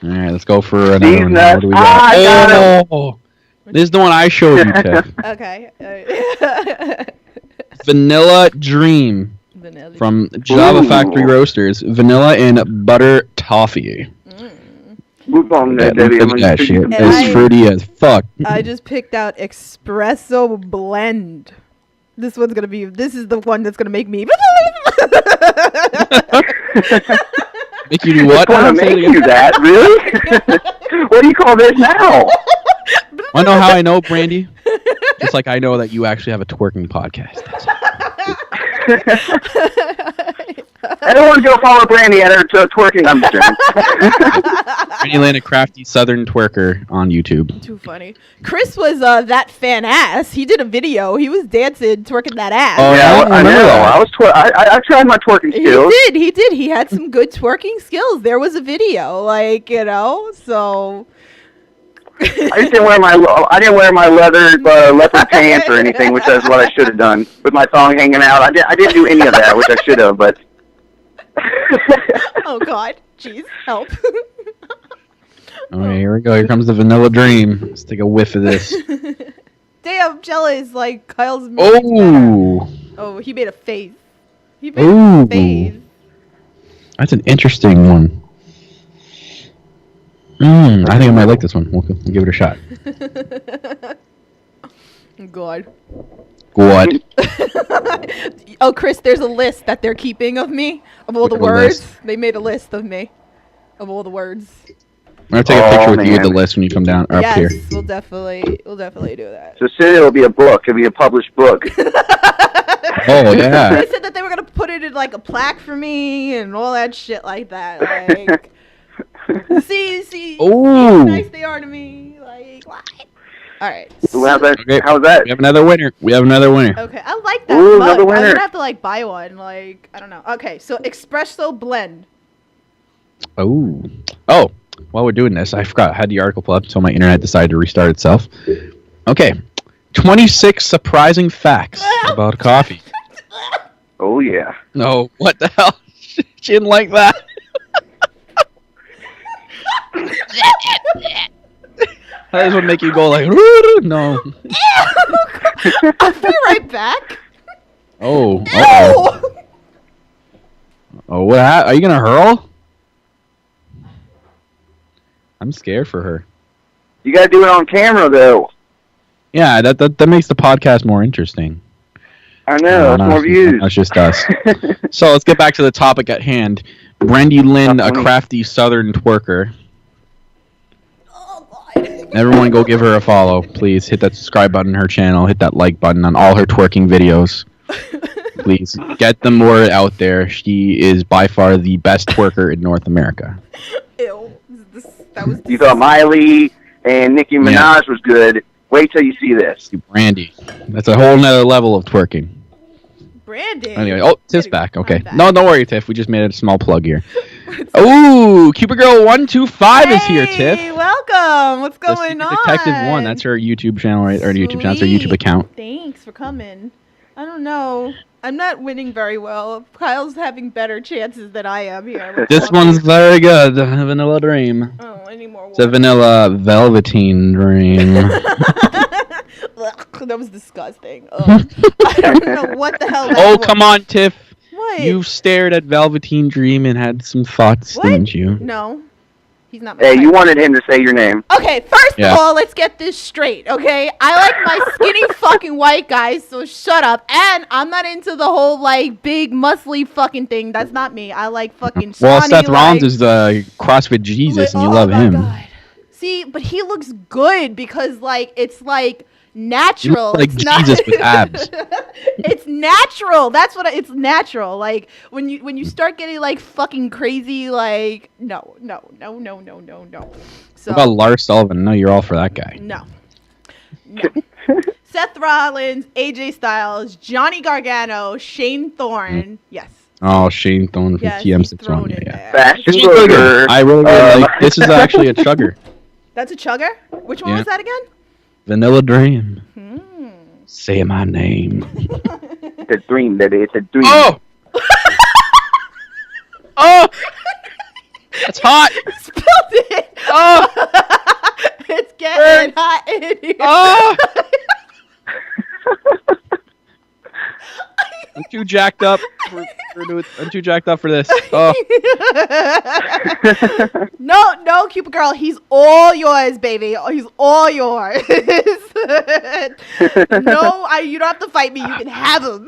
All right, let's go for another one. Nuts. What do we got? This is the one I showed you, Tiff. Okay. Vanilla Dream from Java Factory Roasters. Vanilla and butter toffee. Look at that shit. It's fruity as fuck. I just picked out Espresso Blend. This is the one that's gonna make me. Make you do what? Gonna make you that, really? What do you call this now? I know how I know, Brandy. Just like I know that you actually have a twerking podcast. I don't want to go follow Brandy at her twerking. I'm just kidding. Brandy Lane, a crafty Southern twerker on YouTube. Too funny. Chris was that fan ass. He did a video. He was dancing, twerking that ass. Oh yeah, I know. I tried my twerking skills. He did. He had some good twerking skills. There was a video, so. I didn't wear my leopard pants or anything, which is what I should have done with my thong hanging out. I didn't do any of that, which I should have, but. Oh God, jeez, help! All right, here we go. Here comes the Vanilla Dream. Let's take a whiff of this. Damn, jealous. Like Kyle's. Oh, he made a face. A face. That's an interesting one. I think I might like this one. We'll give it a shot. God. What? Oh, Chris, there's a list that they're keeping of me, of all the words. They made a list of me, of all the words. I'm gonna take a picture with you of the list when you come down up here. Yes, we'll definitely do that. So soon it'll be a book. It'll be a published book. Oh yeah. They said that they were gonna put it in like a plaque for me and all that shit like that. Like, see how nice they are to me. Like, what? All right. So how's that? We have another winner. Okay, I like that. Ooh, mug. another winner. I'm gonna have to like buy one. Like, I don't know. Okay, so Espresso Blend. Oh. While we're doing this, I forgot I had the article pulled up until my internet decided to restart itself. Okay. 26 surprising facts about coffee. Oh yeah. No, what the hell? She didn't like that. That would make you go like, no. I'll be right back. Oh. Oh, what? Are you gonna hurl? I'm scared for her. You gotta do it on camera though. Yeah, that makes the podcast more interesting. I know, that's more views. That's just us. So let's get back to the topic at hand. Brandy Lynn, a crafty Southern twerker. Oh God. Everyone go give her a follow, please. Hit that subscribe button on her channel. Hit that like button on all her twerking videos. Please get the word out there. She is by far the best twerker in North America. Ew. You thought Miley and Nicki Minaj was good. Wait till you see this. Brandy. That's a whole nother level of twerking. Brandy. Anyway, Tiff's back. Okay. No, don't worry, Tiff. We just made a small plug here. Oh, Cupid Girl 125 is here, Tiff. Welcome. What's going on? Detective 1. That's her YouTube channel, right? Or YouTube channel. That's her YouTube account. Thanks for coming. I don't know. I'm not winning very well. Kyle's having better chances than I am here. This one's very good. Vanilla Dream. Oh, I need more water. It's a vanilla velveteen dream. That was disgusting. I don't know what the hell that was. Come on, Tiff. What? You stared at Velveteen Dream and had some thoughts, didn't you? No. He's not my Hey, type. you wanted him to say your name. Okay, first of all, let's get this straight, okay? I like my skinny fucking white guys, so shut up. And I'm not into the whole, like, big, muscly fucking thing. That's not me. I like fucking scrawny, well, Seth Rollins is the CrossFit Jesus, and you love him. God. See, but he looks good because, like, it's, like, natural. Like it's Jesus with abs. It's natural. That's what it's natural. Like when you start getting like fucking crazy, like no. So What about Lars Sullivan? No, you're all for that guy. No. Seth Rollins, AJ Styles, Johnny Gargano, Shane Thorne. Yes. Oh, Shane Thorne from TM6. Yeah. Fashion Burger. I really like. This is actually a chugger. That's a chugger? Which one was that again? Vanilla Dream. Say my name. It's a dream, baby. It's a dream. Oh! Oh! That's hot! Spilled it! Oh! It's getting hot in here. Oh! I'm too jacked up. I'm too jacked up for this. Oh. No, Cupid Girl. He's all yours, baby. He's all yours. No, you don't have to fight me. You can have him.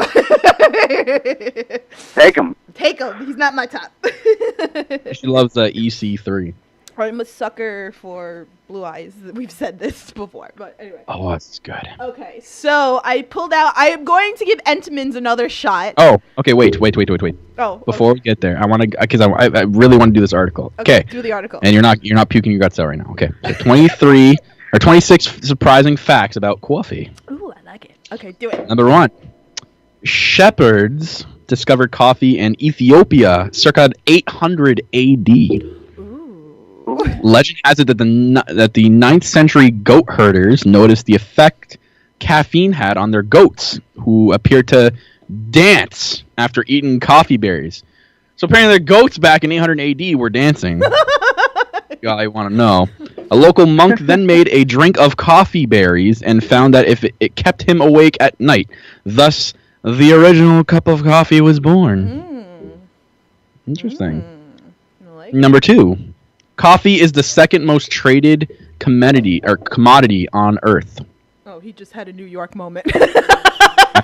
Take him. Take him. He's not my top. She loves EC3. I'm a sucker for blue eyes. We've said this before, but anyway. Oh, that's good. Okay, so I pulled out. I am going to give Entenmann's another shot. Oh, okay. Wait. Oh, Before we get there, I want to, because I really want to do this article. Okay. Do the article. And you're not puking your guts out right now. Okay. So 23 or 26 surprising facts about coffee. Ooh, I like it. Okay, do it. Number 1. Shepherds discovered coffee in Ethiopia circa 800 AD. Legend has it that the 9th century goat herders noticed the effect caffeine had on their goats, who appeared to dance after eating coffee berries. So apparently their goats back in 800 AD were dancing. I want to know. A local monk then made a drink of coffee berries and found that if it kept him awake at night. Thus, the original cup of coffee was born. Interesting. Number 2. Coffee is the second most traded commodity on Earth. Oh, he just had a New York moment. I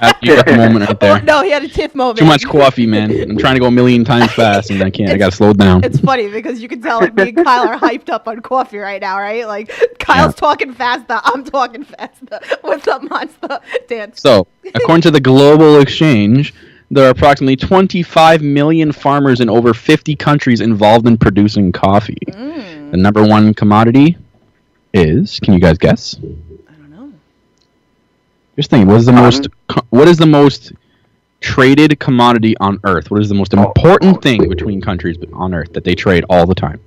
had a New York moment right there. Oh, no, he had a Tiff moment. Too much coffee, man. I'm trying to go a million times fast, and I can't. I gotta slow it down. It's funny because you can tell like, me and Kyle are hyped up on coffee right now, right? Like Kyle's talking faster, I'm talking faster. What's up, monster? Dance. So, according to the Global Exchange, there are approximately 25 million farmers in over 50 countries involved in producing coffee. The number 1 commodity is, can you guys guess? I don't know. Just think, what is the most traded commodity on Earth? What is the most important thing between countries on Earth that they trade all the time?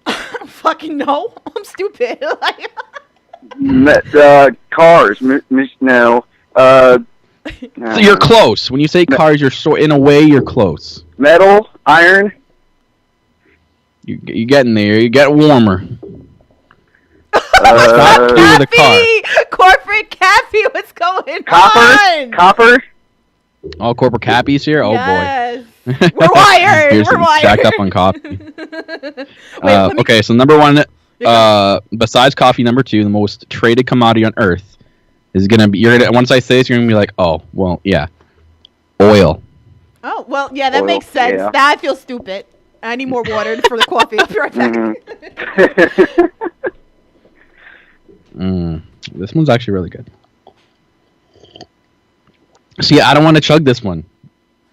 I don't fucking know. I'm stupid. Cars. No. So you're close. When you say cars, in a way you're close. Metal, iron. You getting there? You get warmer. Cappy! Corporate Cappy, what's going on? Copper. All corporate cappies here. Oh yes. boy. We're wired. We're wired. Jacked up on coffee. Okay, so number 1. Besides coffee, number 2, the most traded commodity on Earth is gonna be. Once I say this, you're gonna be like, oh, well, yeah, oil. Oh, well, yeah, that makes sense. Yeah. That I feel stupid. I need more water for the coffee. I'll be right back. This one's actually really good. See, I don't want to chug this one.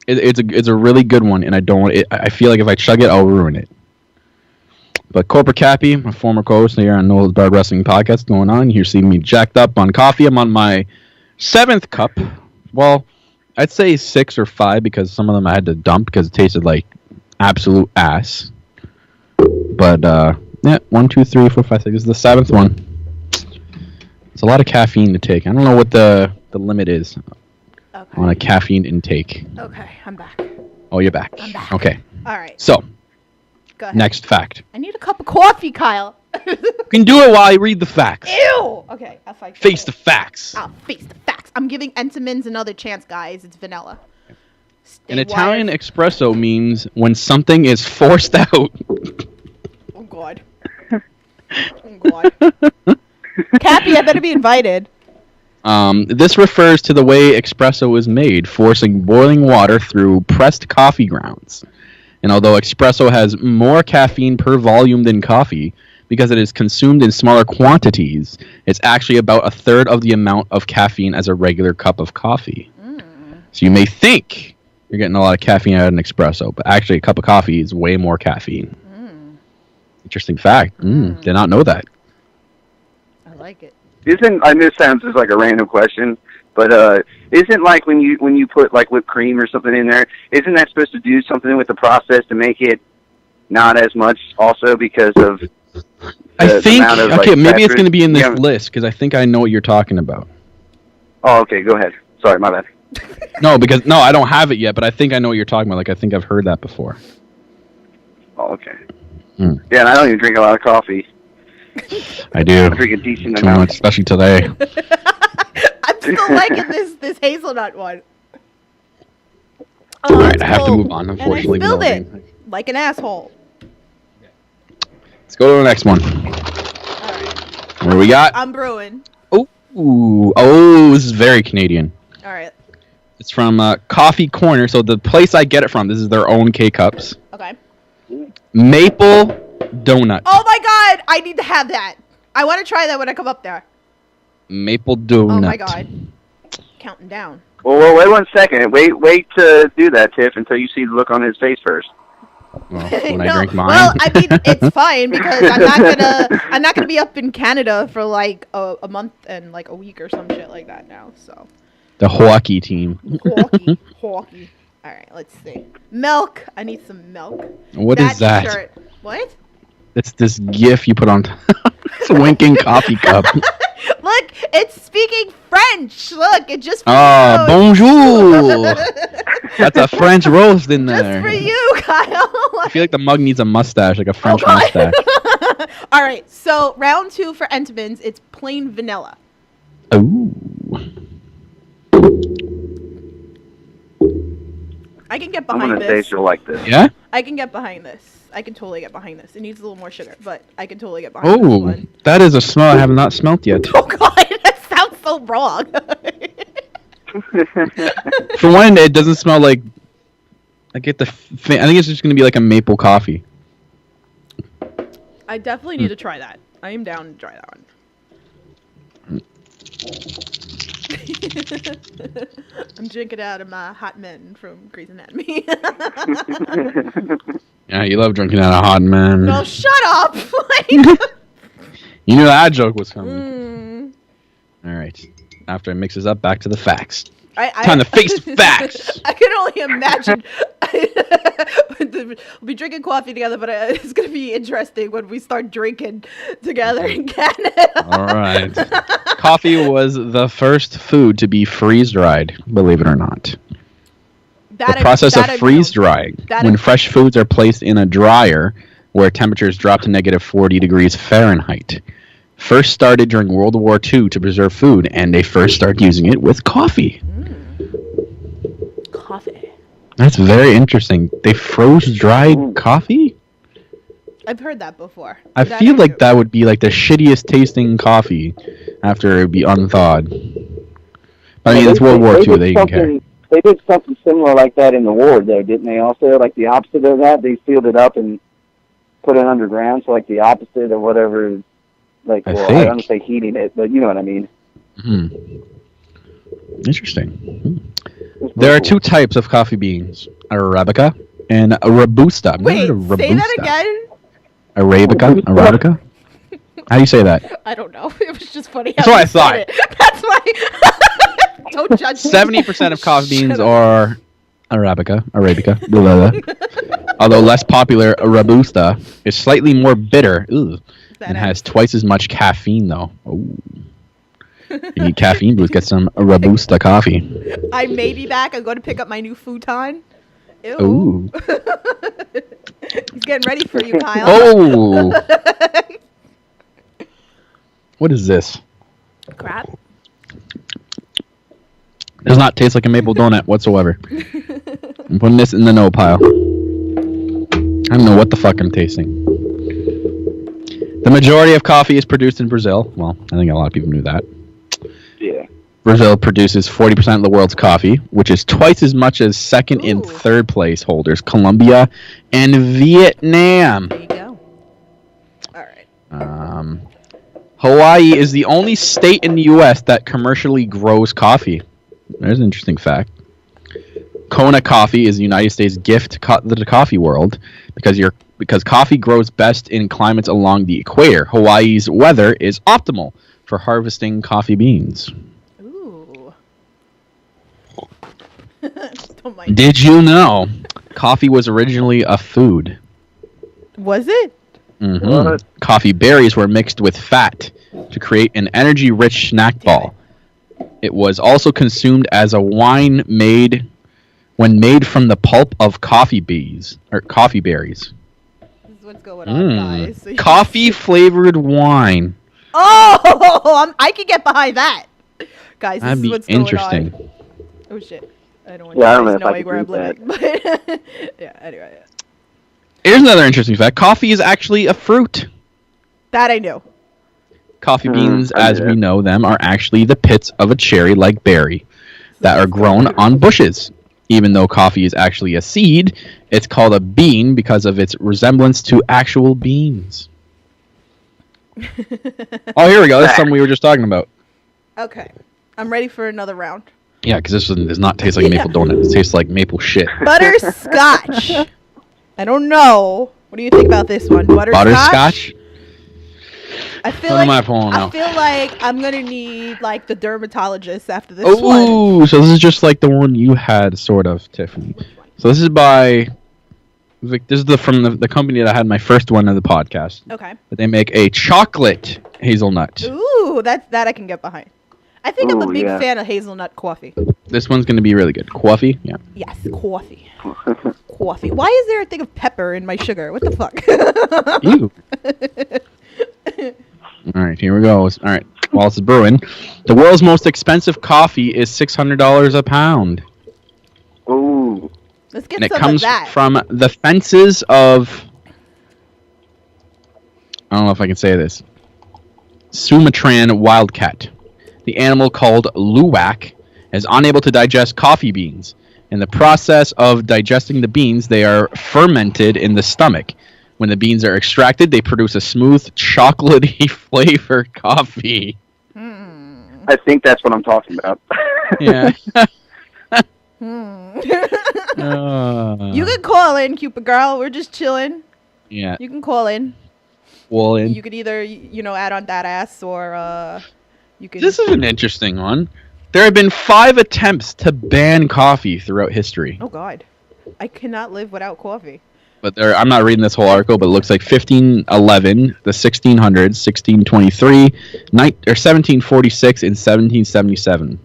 It's a really good one, and I don't want it. I feel like if I chug it, I'll ruin it. But Corporate Cappy, my former co-host here on Noel's Bard Wrestling Podcast, going on. You see me jacked up on coffee. I'm on my 7th cup. Well, I'd say 6 or 5 because some of them I had to dump because it tasted like absolute ass. But, yeah, 1, 2, 3, 4, 5, 6 is the 7th one. It's a lot of caffeine to take. I don't know what the limit is on a caffeine intake. Okay, I'm back. Oh, you're back. I'm back. Okay. All right. So, go ahead. Next fact. I need a cup of coffee, Kyle. You can do it while I read the facts. Ew! Okay, I'll fight. Face the facts. I'll face the facts. I'm giving Entenmann's another chance, guys. It's vanilla. An Italian espresso means when something is forced out. Oh, God. Oh, God. Cappy, I better be invited. This refers to the way espresso is made, forcing boiling water through pressed coffee grounds. And although espresso has more caffeine per volume than coffee, because it is consumed in smaller quantities, it's actually about a third of the amount of caffeine as a regular cup of coffee. So you may think you're getting a lot of caffeine out of an espresso, but actually a cup of coffee is way more caffeine. Interesting fact. Did not know that. I like it. I know this sounds just like a random question, but isn't like when you put like whipped cream or something in there, isn't that supposed to do something with the process to make it not as much also because of I think, amount of, okay, like, maybe it's going to be in this Yeah. list, because I think I know what you're talking about. Oh, okay, go ahead. Sorry, my bad. No, I don't have it yet, but I think I know what you're talking about. Like, I think I've heard that before. Oh, okay. Yeah, and I don't even drink a lot of coffee. I do. I drink a decent Too amount. much, especially today. I'm still liking this hazelnut one. All right, I have to move on, unfortunately. And I spilled it like an asshole. Let's go to the next one. All right. What do we got? I'm brewing. Oh, this is very Canadian. All right. It's from Coffee Corner. So the place I get it from, this is their own K-Cups. Okay. Maple donut. Oh my God! I need to have that. I want to try that when I come up there. Maple donut. Oh my God. Counting down. Well, wait 1 second. Wait to do that, Tiff, until you see the look on his face first. Well, when I drink mine. Well, I mean, it's fine because I'm not gonna be up in Canada for like a month and like a week or some shit like that now. So. The hockey team. Hockey. All right, let's see. Milk. I need some milk. What is that? Shirt. What? It's this GIF you put on. It's a winking coffee cup. Look, it's speaking French. Look, it just. Ah, bonjour. That's a French roast in there. Just for you, Kyle. I feel like the mug needs a mustache, like a French mustache. All right, so round 2 for Entenmann's, it's plain vanilla. Ooh. I can get I'm behind gonna say this. she'll like this. Yeah? I can get behind this. I can totally get behind this. It needs a little more sugar, but I can totally get behind this Oh, one. that is a smell I have not smelt yet. Oh God, that sounds so wrong. For one, it doesn't smell like. I get the. I think it's just gonna be like a maple coffee. I definitely need to try that. I am down to try that one. I'm drinking out of my hot men from Grey's Anatomy. Yeah, you love drinking out of hot man. No, shut up! You knew that joke was coming. All right. After I mix this up, back to the facts. Time to face the facts. I can only imagine. We'll be drinking coffee together, but it's going to be interesting when we start drinking together in Canada. All right. Coffee was the first food to be freeze-dried, believe it or not. The process of freeze-drying, when fresh foods are placed in a dryer where temperatures drop to negative 40 degrees Fahrenheit, first started during World War II to preserve food, and they first started using it with coffee. Coffee. That's very interesting. They froze-dried coffee? I've heard that before. I feel like that would be like the shittiest tasting coffee after it would be unthawed. But I mean, it's World War II. They didn't care. They did something similar like that in the war, though, didn't they? Also, like the opposite of that, they sealed it up and put it underground. So, like the opposite of whatever, like, I don't say heating it, but you know what I mean. Interesting. There are two types of coffee beans: Arabica and a Robusta. Wait, say that again. Arabica. How do you say that? I don't know. It was just funny. That's what I thought. That's why. Don't judge me. 70% of coffee beans are Arabica. Blah, blah, blah. Although less popular, Robusta is slightly more bitter and has twice as much caffeine, though. Ooh. You need caffeine boost, get some Robusta coffee. I may be back. I'm going to pick up my new futon. Ew. Ooh. He's getting ready for you, Kyle. Oh! What is this? Crap. Does not taste like a maple donut whatsoever. I'm putting this in the no pile. I don't know what the fuck I'm tasting. The majority of coffee is produced in Brazil. Well, I think a lot of people knew that. Yeah. Brazil produces 40% of the world's coffee, which is twice as much as second and third place holders, Colombia and Vietnam. There you go. All right. Hawaii is the only state in the U.S. that commercially grows coffee. There's an interesting fact. Kona coffee is the United States gift to the coffee world because coffee grows best in climates along the equator. Hawaii's weather is optimal for harvesting coffee beans. Ooh. Don't mind. Did you know coffee was originally a food? Was it? Mm-hmm. Coffee berries were mixed with fat to create an energy-rich snack ball. It was also consumed as a wine when made from the pulp of coffee berries. This is what's going on, guys. Coffee-flavored wine. Oh, I can get behind that. Guys, That'd this is what's be interesting. going on. Oh, shit. I don't want you guys knowing where I'm living. But yeah, anyway. Yeah. Here's another interesting fact. Coffee is actually a fruit. That I knew. Coffee beans, as we know them, are actually the pits of a cherry-like berry that are grown on bushes. Even though coffee is actually a seed, it's called a bean because of its resemblance to actual beans. Oh, here we go. That's something we were just talking about. Okay. I'm ready for another round. Yeah, because this one does not taste like a maple donut. It tastes like maple shit. Butterscotch. I don't know. What do you think about this one? Butterscotch? I feel like I'm gonna need like the dermatologist after this one. Oh, so this is just like the one you had, sort of, Tiffany. So this is by This is from the company that I had my first one of the podcast. Okay. But they make a chocolate hazelnut. Ooh, that I can get behind. I think I'm a big fan of hazelnut coffee. This one's going to be really good. Coffee? Yeah. Yes, coffee. Coffee. Why is there a thing of pepper in my sugar? What the fuck? Ew. All right, here we go. All right, while it's brewing, the world's most expensive coffee is $600 a pound. Ooh. Let's get and some it comes of that. from the fences of, I don't know if I can say this, Sumatran wildcat. The animal, called luwak, is unable to digest coffee beans. In the process of digesting the beans, they are fermented in the stomach. When the beans are extracted, they produce a smooth, chocolatey flavored coffee. I think that's what I'm talking about. Yeah. You can call in, Cupid girl. We're just chilling. Yeah. You can call in. Call in. You could either, add on that ass or you can. This is an interesting one. There have been 5 attempts to ban coffee throughout history. Oh God, I cannot live without coffee. But I'm not reading this whole article, but it looks like 1511, the 1600s, 1623, 1746, and 1777.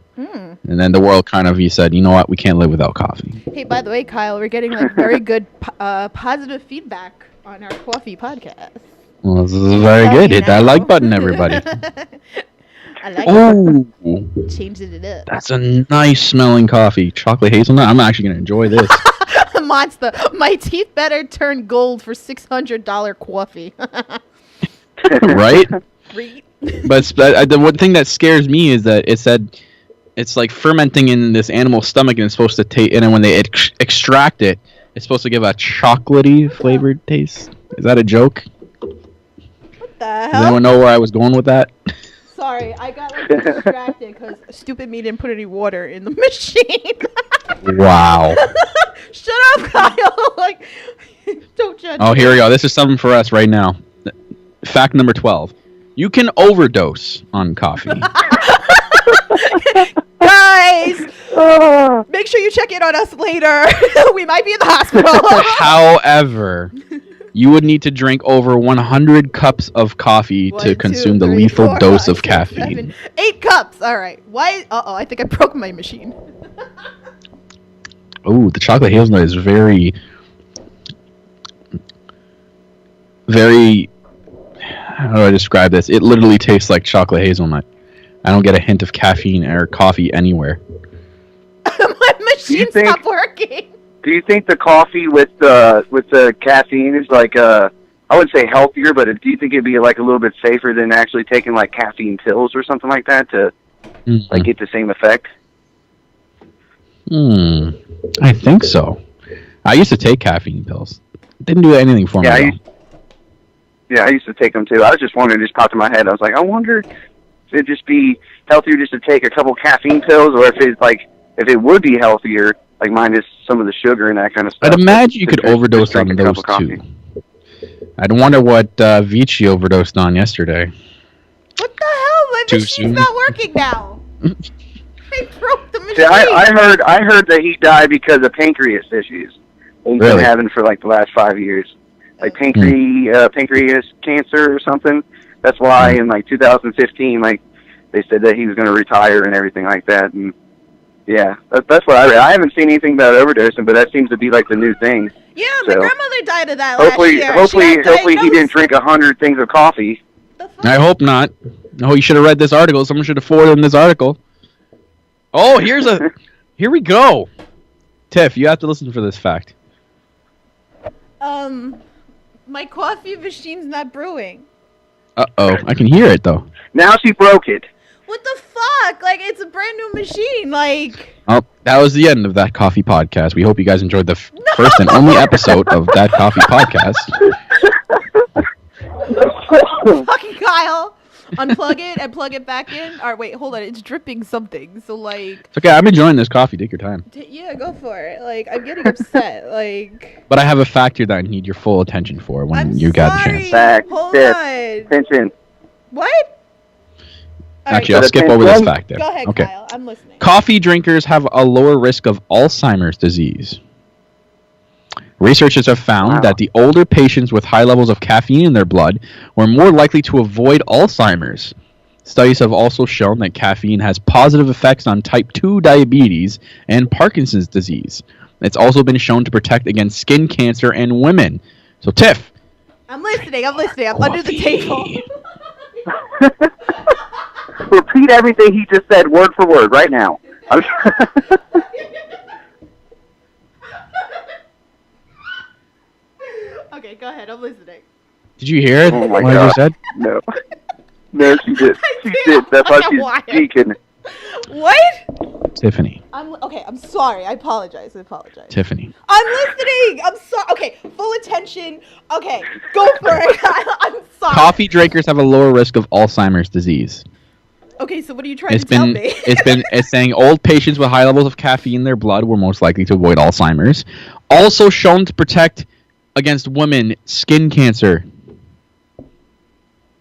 And then the world kind of, said, you know what, we can't live without coffee. Hey, by the way, Kyle, we're getting like very good positive feedback on our coffee podcast. Well, this is very good. Hit that like button, everybody. I like it. Changing it up. That's a nice smelling coffee. Chocolate hazelnut. I'm actually going to enjoy this. Monster. My teeth better turn gold for $600 coffee. Right? But the one thing that scares me is that it said it's like fermenting in this animal's stomach, and it's supposed to taste. And then when they extract it, it's supposed to give a chocolatey flavored taste. Is that a joke? What the hell? Does anyone know where I was going with that? Sorry, I got distracted because stupid me didn't put any water in the machine. Wow. Shut up, Kyle. Don't judge. Oh, here we go. This is something for us right now. Fact number 12. You can overdose on coffee. Guys, make sure you check in on us later. We might be in the hospital. However, you would need to drink over 100 cups of coffee to consume the lethal dose of caffeine. 8 cups. All right. Why? I think I broke my machine. Oh, the chocolate hazelnut is very, very. How do I describe this? It literally tastes like chocolate hazelnut. I don't get a hint of caffeine or coffee anywhere. My machine stopped working. Do you think the coffee with the caffeine is like I wouldn't say healthier, but do you think it'd be like a little bit safer than actually taking like caffeine pills or something like that to like get the same effect? I think so. I used to take caffeine pills. It didn't do anything for me. I used to take them too. I was just wondering, it just popped in my head. I was like, I wonder if it'd just be healthier just to take a couple caffeine pills, or if it would be healthier, like minus some of the sugar and that kind of stuff. I'd imagine you could overdose on those too. I'd wonder what Vici overdosed on yesterday. What the hell? My machine's not working now. I broke the machine. See, I heard that he died because of pancreas issues. He's been having for like the last 5 years, like pancreas cancer or something. That's why in like 2015, like they said that he was going to retire and everything like that. And yeah, that's what I read. I haven't seen anything about overdosing, but that seems to be like the new thing. Yeah, my grandmother died of that last year. Hopefully he didn't drink 100 things of coffee. I hope not. No, you should have read this article. Someone should have forwarded him this article. Oh, here we go. Tiff, you have to listen for this fact. My coffee machine's not brewing. Uh-oh, I can hear it though. Now she broke it. What the fuck? Like, it's a brand new machine, like... Oh, that was the end of That Coffee Podcast. We hope you guys enjoyed the first and only episode of That Coffee Podcast. Fucking Kyle! Unplug it and plug it back in. Alright, wait, hold on. It's dripping something, so like... It's okay, I'm enjoying this coffee. Take your time. Yeah, go for it. Like, I'm getting upset, like... But I have a factor that I need your full attention for when you got the chance. Fact. Hold on. Attention. What? Actually, I'll skip over this fact there. Go ahead, okay. Kyle. I'm listening. Coffee drinkers have a lower risk of Alzheimer's disease. Researchers have found that the older patients with high levels of caffeine in their blood were more likely to avoid Alzheimer's. Studies have also shown that caffeine has positive effects on type 2 diabetes and Parkinson's disease. It's also been shown to protect against skin cancer in women. So, Tiff. I'm listening. I'm under the table. Repeat everything he just said word for word right now. Okay, go ahead. I'm listening. Did you hear it? Oh my what God. I just said? No. No, she did. She did. That's why she's speaking. What? Tiffany. I'm sorry. I apologize. Tiffany. I'm listening. I'm sorry. Okay, full attention. Okay, go for it. I'm sorry. Coffee drinkers have a lower risk of Alzheimer's disease. Okay, so what are you trying to tell me? It's saying old patients with high levels of caffeine in their blood were most likely to avoid Alzheimer's. Also shown to protect against women skin cancer.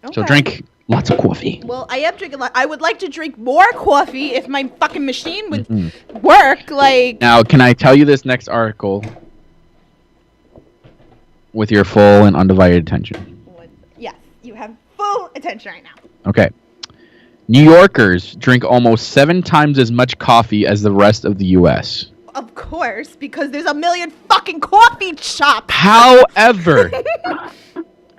Okay. So drink lots of coffee. Well, I am drinking. I would like to drink more coffee if my fucking machine would work. Like. Now, can I tell you this next article with your full and undivided attention? Yes, you have full attention right now. Okay. New Yorkers drink almost 7 times as much coffee as the rest of the U.S. Of course, because there's a million fucking coffee shops. However,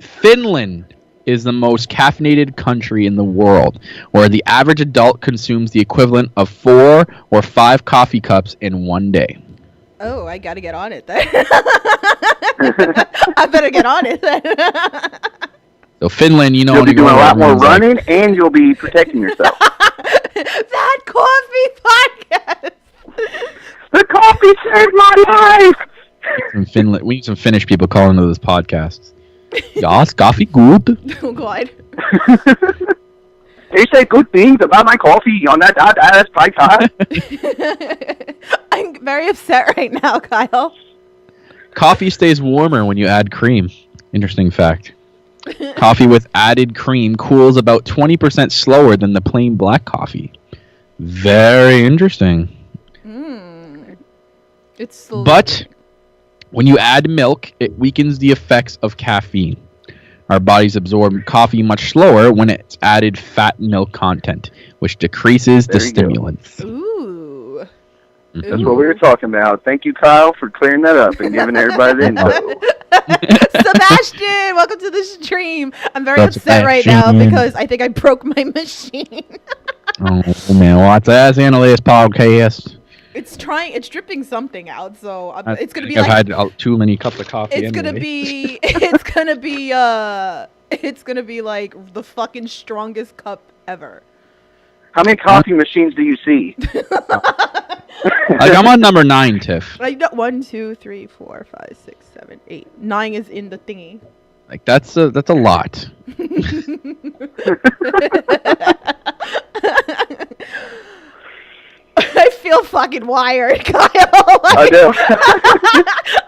Finland is the most caffeinated country in the world, where the average adult consumes the equivalent of 4 or 5 coffee cups in one day. Oh, I gotta get on it then. I better get on it then. So Finland, you know, you'll be doing a lot more running, and you'll be protecting yourself. That Coffee Podcast. The coffee saved my life. In Finland, we need some Finnish people calling into this podcast. Yes, coffee good. Oh God. They say good things about my coffee on that podcast. I'm very upset right now, Kyle. Coffee stays warmer when you add cream. Interesting fact. Coffee with added cream cools about 20% slower than the plain black coffee. Very interesting. But when you add milk, it weakens the effects of caffeine. Our bodies absorb coffee much slower when it's added fat milk content, which decreases the stimulants. Ooh. That's what we were talking about. Thank you, Kyle, for clearing that up and giving everybody the info. Sebastian, welcome to the stream. I'm very upset right now because I think I broke my machine. Oh, man. What's that? Analyst podcast. It's dripping something out, so it's gonna be I've had too many cups of coffee. It's gonna be like the fucking strongest cup ever. How many coffee machines do you see? Like, I'm on number 9, Tiff. Like 1, 2, 3, 4, 5, 6, 7, 8. 9 is in the thingy. Like, that's a lot. I feel fucking wired, Kyle. I do.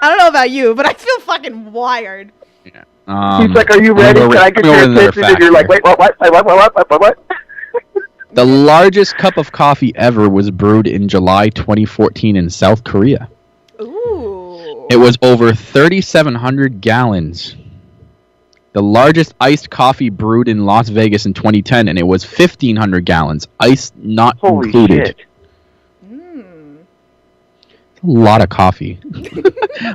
I don't know about you, but I feel fucking wired. Yeah. He's like, "Are you ready? Can I get your attention?" And you're like, "Wait, what? The largest cup of coffee ever was brewed in July 2014 in South Korea. Ooh. It was over 3,700 gallons. The largest iced coffee brewed in Las Vegas in 2010, and it was 1,500 gallons, ice not included. Shit. A lot of coffee.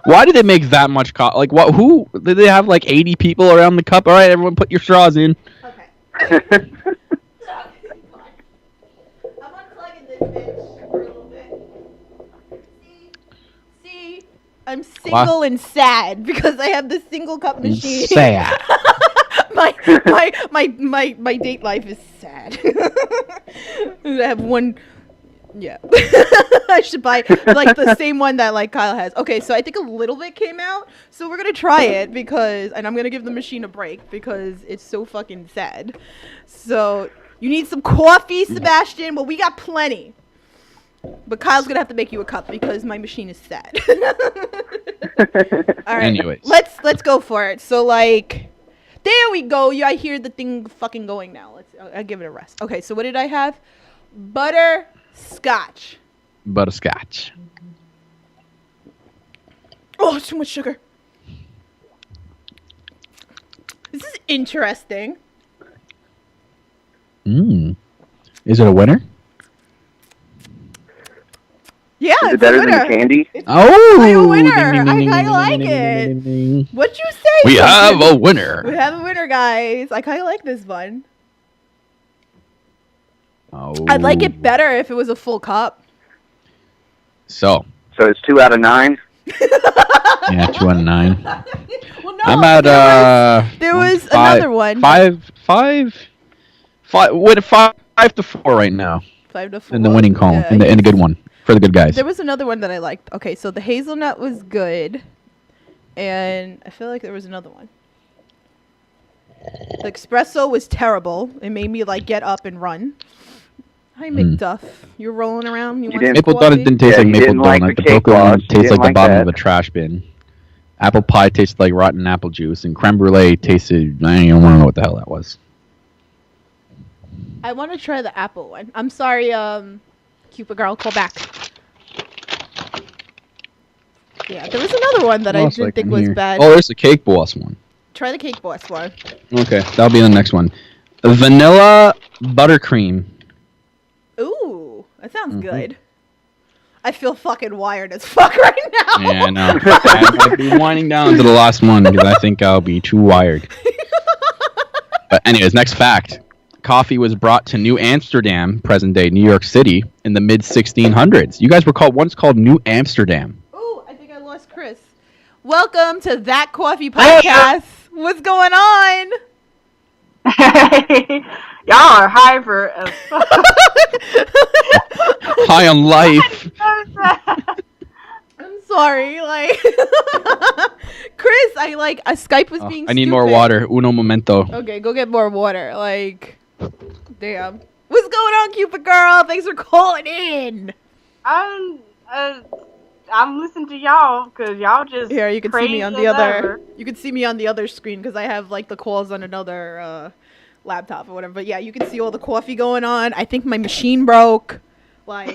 Why did they make that much coffee? Like, what? Who did they have? Like 80 people around the cup. All right, everyone, put your straws in. Okay. I'm unplugging this bitch for a little bit. See, I'm single and sad because I have the single cup machine. Sad. my date life is sad. I have one. Yeah. I should buy like the same one that like Kyle has. Okay, so I think a little bit came out. So we're gonna try it and I'm gonna give the machine a break because it's so fucking sad. So you need some coffee, Sebastian? Well, we got plenty. But Kyle's gonna have to make you a cup because my machine is sad. All right. Anyways. Let's go for it. So like there we go. I hear the thing fucking going now. I'll give it a rest. Okay, so what did I have? Butterscotch. Oh, too much sugar. This is interesting. Is it a winner? Is Yeah, it it's better a than winner. the candy? It's a winner. I kind of like it. What'd you say? We have a winner. We have a winner, guys. I kind of like this one. Oh. I'd like it better if it was a full cup. So it's 2 out of 9. Yeah, 2 out of 9. Well, no, I'm at there was another one. 5 to 4 right now. 5 to 4 in the winning column, in the good one for the good guys. There was another one that I liked. Okay, so the hazelnut was good, and I feel like there was another one. The espresso was terrible. It made me like get up and run. Hi, McDuff. You're rolling around. You want some Maple coffee? donut didn't taste like maple donut. The coconut tastes like the bottom that. of a trash bin. Apple pie tasted like rotten apple juice, and creme brulee tasted. I don't want to know what the hell that was. I want to try the apple one. I'm sorry, Cupid girl, call back. Yeah, there was another one that I didn't think was bad. Oh, there's the Cake Boss one. Try the Cake Boss one. Okay, that'll be the next one. Vanilla buttercream. Ooh, that sounds good. I feel fucking wired as fuck right now. Yeah, I know. I might be winding down to the last one because I think I'll be too wired. But anyways, next fact. Coffee was brought to New Amsterdam, present-day New York City, in the mid-1600s. You guys were once called New Amsterdam. Ooh, I think I lost Chris. Welcome to That Coffee Podcast. What's going on? Y'all are high for High on life. I'm sorry, like Chris, Skype was being I need stupid. more water. Uno momento. Okay, go get more water. Like, damn. What's going on, Cupid girl? Thanks for calling in. I'm listening to y'all because y'all just here. You can see me on the ever. other. You can see me on the other screen because I have like the calls on another laptop or whatever. But yeah, you can see all the coffee going on. I think my machine broke. Like,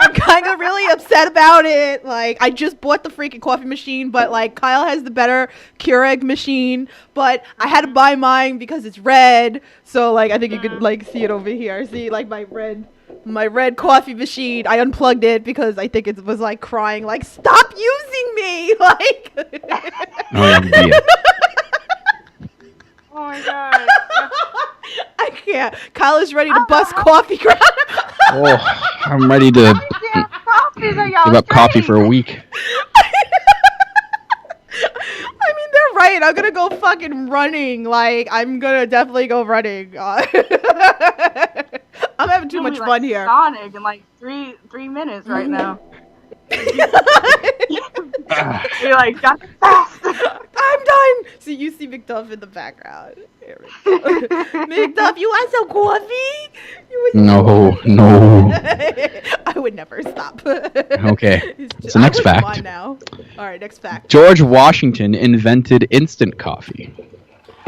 I'm kind of really upset about it. Like, I just bought the freaking coffee machine, but like Kyle has the better Keurig machine, but I had to buy mine because it's red. So like, I think you could like see it over here. See like my red coffee machine. I unplugged it because I think it was like crying, like, stop using me, like. Oh, yeah. Oh my god. I can't. Kyle is ready to bust coffee ground. Oh, I'm ready to give up coffee for a week. I mean, they're right. I'm gonna go fucking running. Like, I'm gonna definitely go running. I'm having too much fun here. Sonic in like three minutes right now. You're like, got fast. I'm done. See, you see McDuff in the background. McDuff, you want some coffee? No. I would never stop. Okay. So next fact. On now. All right, next fact. George Washington invented instant coffee.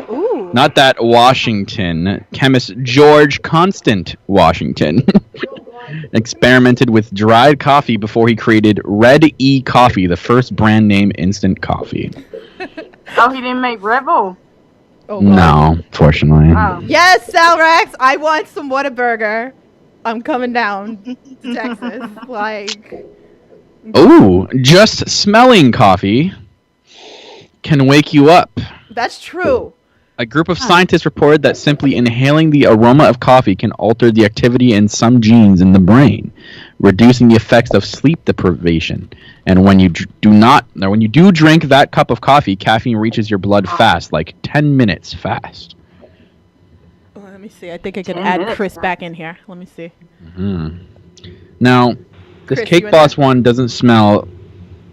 Ooh. Not that Washington. Chemist George Constant Washington experimented with dried coffee before he created Red E Coffee, the first brand name instant coffee. Oh, he didn't make Red Bull? Oh, no, fortunately. Oh. Yes, Salrax, I want some Whataburger. I'm coming down to Texas. Like. Ooh, just smelling coffee can wake you up. That's true. A group of scientists reported that simply inhaling the aroma of coffee can alter the activity in some genes in the brain, reducing the effects of sleep deprivation. And when you do drink that cup of coffee, caffeine reaches your blood fast, like 10 minutes fast. Let me see. I think I can add Chris back in here. Let me see. Mm-hmm. Now, this Chris, Cake Boss one doesn't smell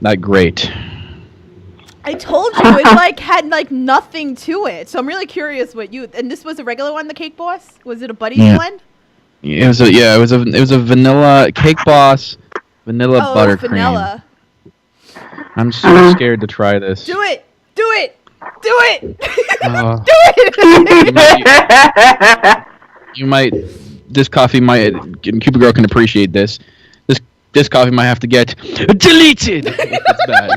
that great. I told you it like had like nothing to it, so I'm really curious what you. And this was a regular one, the Cake Boss. Was it a Buddy blend? It was a vanilla Cake Boss, vanilla buttercream. Vanilla. I'm so scared to try this. Do it! Do it! Do it! Do it! You might. This coffee might. Cupid Girl can appreciate this. This coffee might have to get deleted. It's bad.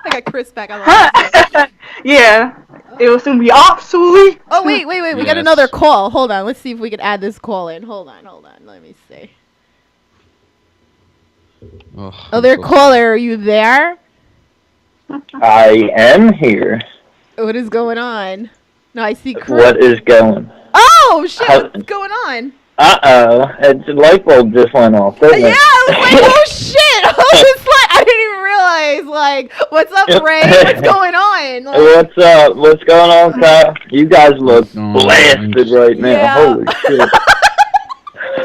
I got Chris back. I Yeah. It will soon be obsolete. Oh, wait. We got another call. Hold on. Let's see if we can add this call in. Hold on. Let me see. Other caller, are you there? I am here. What is going on? No, I see Chris. What is going? Oh, shit. What's going on? Uh-oh. The light bulb just went off. Yeah, I was like, oh, shit. I didn't even realize. Like, what's up, Ray? What's going on? Like, what's up? What's going on, Kyle? You guys look blasted right now. Yeah. Holy shit.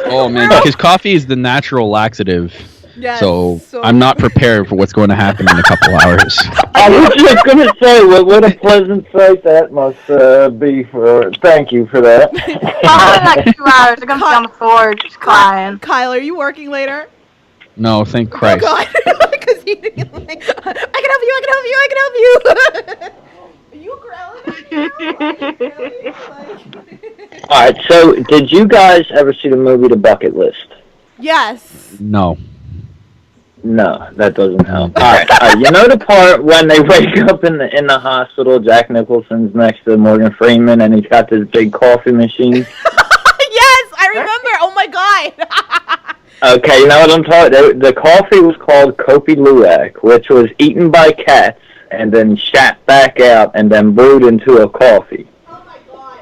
Oh, man, because coffee is the natural laxative. yes, So I'm not prepared for what's going to happen in a couple hours. I was just going to say, what a pleasant sight that must be for... Thank you for that. Probably like 2 hours. They're going to be on the floor just crying. Kyle, are you working later? No, thank Christ. Oh, God. Because he didn't like, I can help you. Are you growling? Alright, so did you guys ever see the movie The Bucket List? Yes. No. No, that doesn't help. Alright, you know the part when they wake up in the hospital, Jack Nicholson's next to Morgan Freeman, and he's got this big coffee machine? Yes, I remember. Oh, my God. Okay, you know what I'm talking. The coffee was called Kopi Luwak, which was eaten by cats and then shat back out and then brewed into a coffee. Oh my God.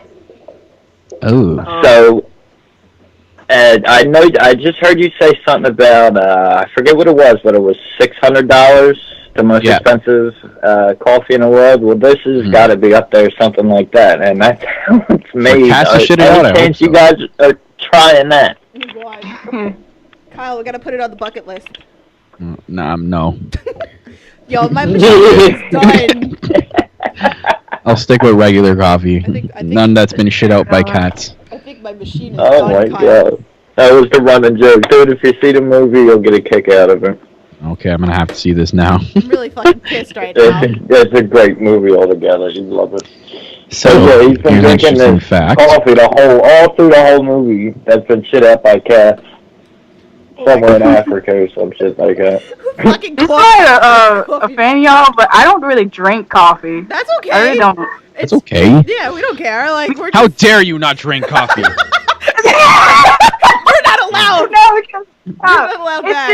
Oh. So, I just heard you say something about I forget what it was, but it was $600, the most expensive coffee in the world. Well, this has got to be up there, something like that, and that's how it's made. Chance you guys are trying that? Oh my God. Kyle, we gotta put it on the bucket list. No. Yo, my machine is done. I'll stick with regular coffee. I think None that's been shit out by cats. I think my machine is done, Kyle. Oh my God. That was the running joke. Dude, if you see the movie, you'll get a kick out of it. Okay, I'm gonna have to see this now. I'm really fucking pissed right now. It's a great movie altogether. You'd love it. So yeah, he's been drinking this coffee all through the whole movie. That's been shit out by cats somewhere in Africa or some shit like that. Fucking I'm not a fan, y'all, but I don't really drink coffee. That's okay. I really don't. It's okay. Yeah, we don't care. Like, we're How dare you not drink coffee? We're not allowed. No, because We're not allowed back.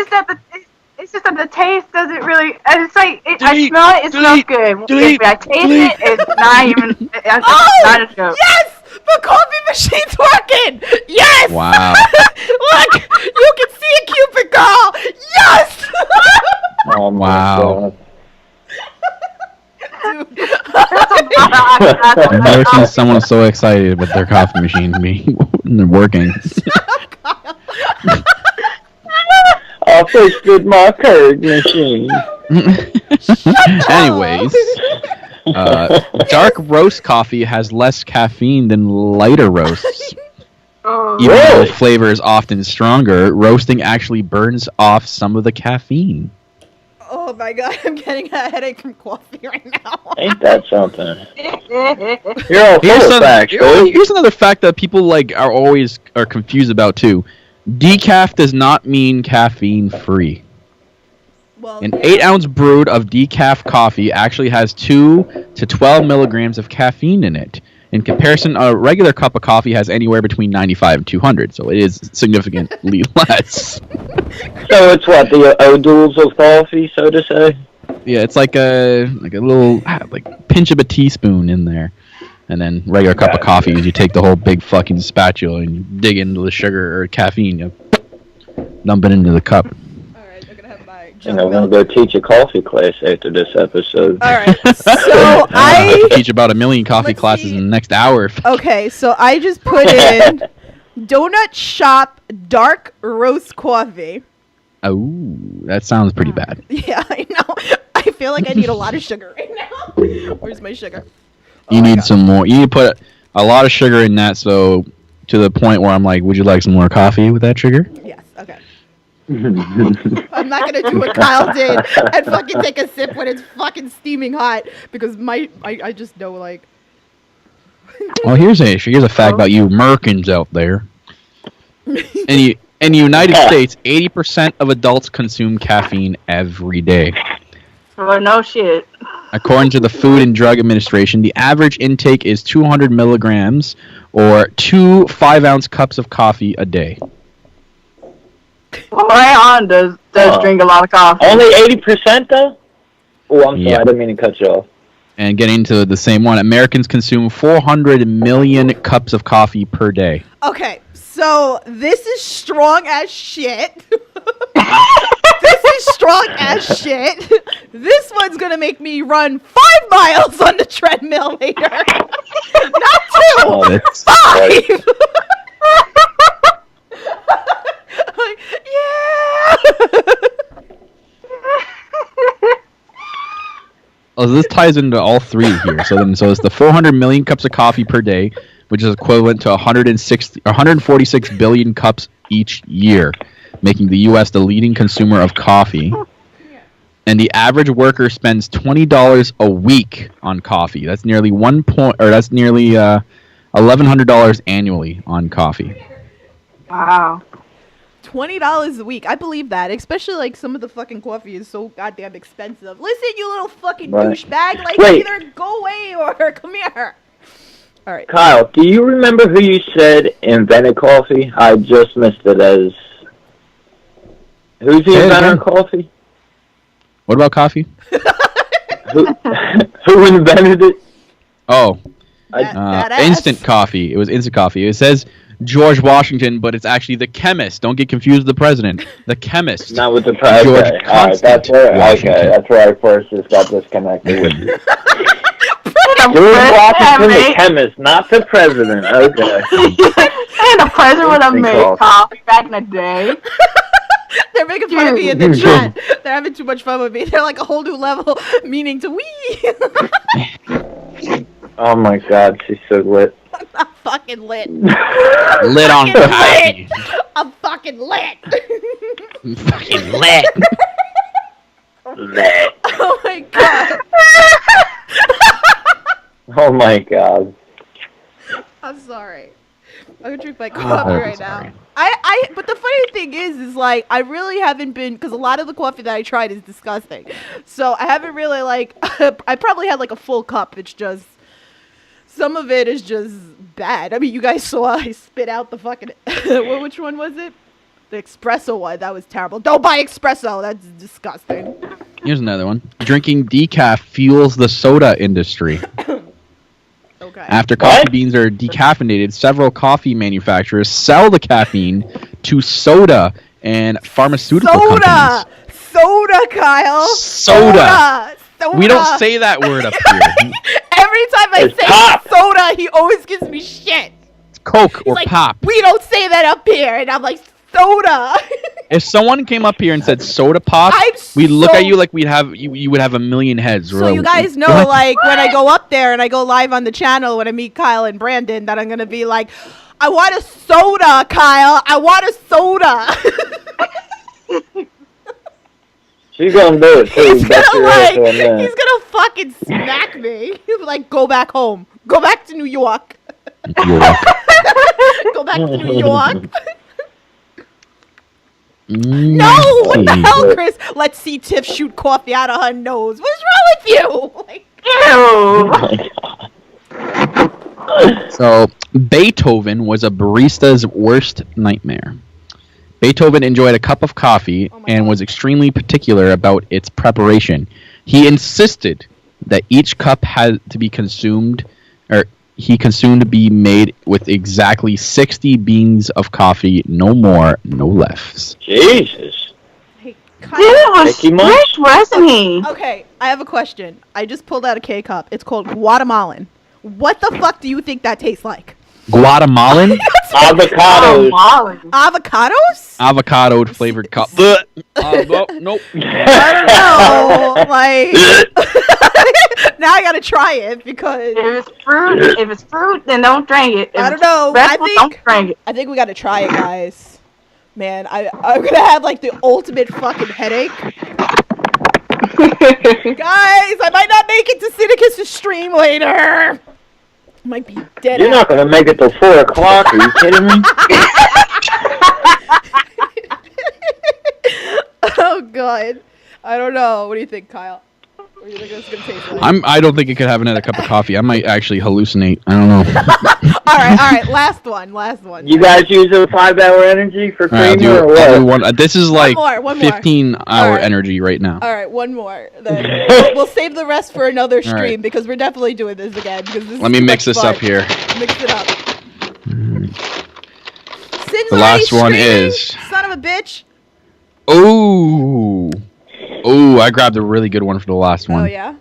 It's just that the taste doesn't really. It's like I smell it. It smells good. If I taste it, it's not even. It's not a joke. Yes, the coffee machine's working. Yes. Wow. Look, you can see a Cupid girl. Yes. Oh my Wow. Dude. I've never seen someone so excited with their coffee machine being working. I fixed my curd machine. Anyways, dark roast coffee has less caffeine than lighter roasts. Even though the flavor is often stronger, roasting actually burns off some of the caffeine. Oh my god, I'm getting a headache from coffee right now. Ain't that something? You're all full of facts, dude. Here's another fact that people are confused about too. Decaf does not mean caffeine free. Well, An 8-ounce brood of decaf coffee actually has 2 to 12 milligrams of caffeine in it. In comparison, a regular cup of coffee has anywhere between 95 and 200, so it is significantly less. So it's what, the oodles of coffee, so to say? Yeah, it's like a little pinch of a teaspoon in there. And then regular cup of coffee is you take the whole big fucking spatula and you dig into the sugar or caffeine, you dump it into the cup. Alright, I'm gonna have my And I'm going to go teach a coffee class after this episode. Alright, so I teach about 1 million coffee classes in the next hour. Okay, so I just put in Donut Shop Dark Roast Coffee. Oh, that sounds pretty bad. Yeah, I know. I feel like I need a lot of sugar right now. Where's my sugar? You need some more. You need to put a lot of sugar in that, so to the point where I'm like, would you like some more coffee with that sugar? Yes, okay. I'm not going to do what Kyle did and fucking take a sip when it's fucking steaming hot because I just know, like... Well, here's a fact about you Americans out there. In the United States, 80% of adults consume caffeine every day. Well, no shit. According to the Food and Drug Administration, the average intake is 200 milligrams or 2 5-ounce cups of coffee a day. Well, Rayon does drink a lot of coffee. Only 80% though? Oh, I'm sorry, Yeah. I didn't mean to cut you off. And getting into the same one, Americans consume 400 million cups of coffee per day. Okay, so this is strong as shit. This is strong as shit. This one's gonna make me run 5 miles on the treadmill later. Not 2, Oh, that's 5. Like, yeah. Oh, this ties into all 3 here. So it's the 400 million cups of coffee per day, which is equivalent to 146 billion cups each year, making the U.S. the leading consumer of coffee. And the average worker spends $20 a week on coffee. That's nearly $1,100 annually on coffee. Wow. $20 a week. I believe that. Especially like some of the fucking coffee is so goddamn expensive. Listen, you little fucking douchebag. Like, either go away or come here. All right. Kyle, do you remember who you said invented coffee? I just missed it as... Who's the inventor of coffee? What about coffee? Who invented it? Oh, That instant coffee. It was instant coffee. It says George Washington, but it's actually the chemist. Don't get confused with the president. The chemist. Not with the president. George Alright, that's where I first just got disconnected with you. George Washington, the chemist, not the president. Okay. And the president would have made coffee back in the day. They're making fun of me in the chat. They're having too much fun with me. They're like a whole new level meaning to we. Oh my god, she's so lit. I'm fucking lit. Lit on coffee. I'm fucking lit. Fucking lit. Oh my god. Oh my god. I'm sorry. I'm gonna drink my coffee right now. But the funny thing is like, I really haven't been, because a lot of the coffee that I tried is disgusting. So I haven't really, like, I probably had like a full cup. It's just, some of it is just bad. I mean, you guys saw I spit out the fucking, which one was it? The espresso one. That was terrible. Don't buy espresso. That's disgusting. Here's another one. Drinking decaf fuels the soda industry. Okay. After coffee beans are decaffeinated, several coffee manufacturers sell the caffeine to soda and pharmaceutical companies. Soda, Kyle. Soda. We don't say that word up here. Every time I say soda, he always gives me shit. It's Coke or like, pop. We don't say that up here. And I'm like, soda. If someone came up here and said soda pop, we'd look at you like you would have a million heads. So you guys know, like, when I go up there and I go live on the channel when I meet Kyle and Brandon, that I'm going to be like, I want a soda, Kyle. I want a soda. She's going to do it, too. He's going to fucking smack me. He'll be like, go back home. Go back to New York. Go back to New York. No! What the hell, Chris? Let's see Tiff shoot coffee out of her nose. What's wrong with you? Like, ew! So, Beethoven was a barista's worst nightmare. Beethoven enjoyed a cup of coffee and was extremely particular about its preparation. He insisted that each cup had to be consumed, or he consumed to be made with exactly 60 beans of coffee, no more, no less. Jesus. Dude was strict, wasn't he? Okay, I have a question. I just pulled out a K-cup. It's called Guatemalan. What the fuck do you think that tastes like? Guatemalan? Avocados. Avocados? Avocado flavored cup. Nope. I don't know. Like, now I gotta try it because if it's fruit, then don't drink it. If I don't know. don't drink it. I think we gotta try it, guys. Man, I'm gonna have like the ultimate fucking headache. Guys, I might not make it to Syndicus' stream later. Might be dead. You're not gonna make it till 4 o'clock. Are you kidding me? Oh god, I don't know. What do you think, Kyle? What do you think it's gonna taste like? I don't think I could have another cup of coffee. I might actually hallucinate. I don't know. all right. Last one. You guys use a 5-hour energy for creamer or what? This is like one more. 15-hour energy right now. All right, one more. Then we'll save the rest for another stream because we're definitely doing this again. Because this Let me mix this up here. Mix it up. The last one is... Son of a bitch. Oh, I grabbed a really good one for the last one. Oh, yeah?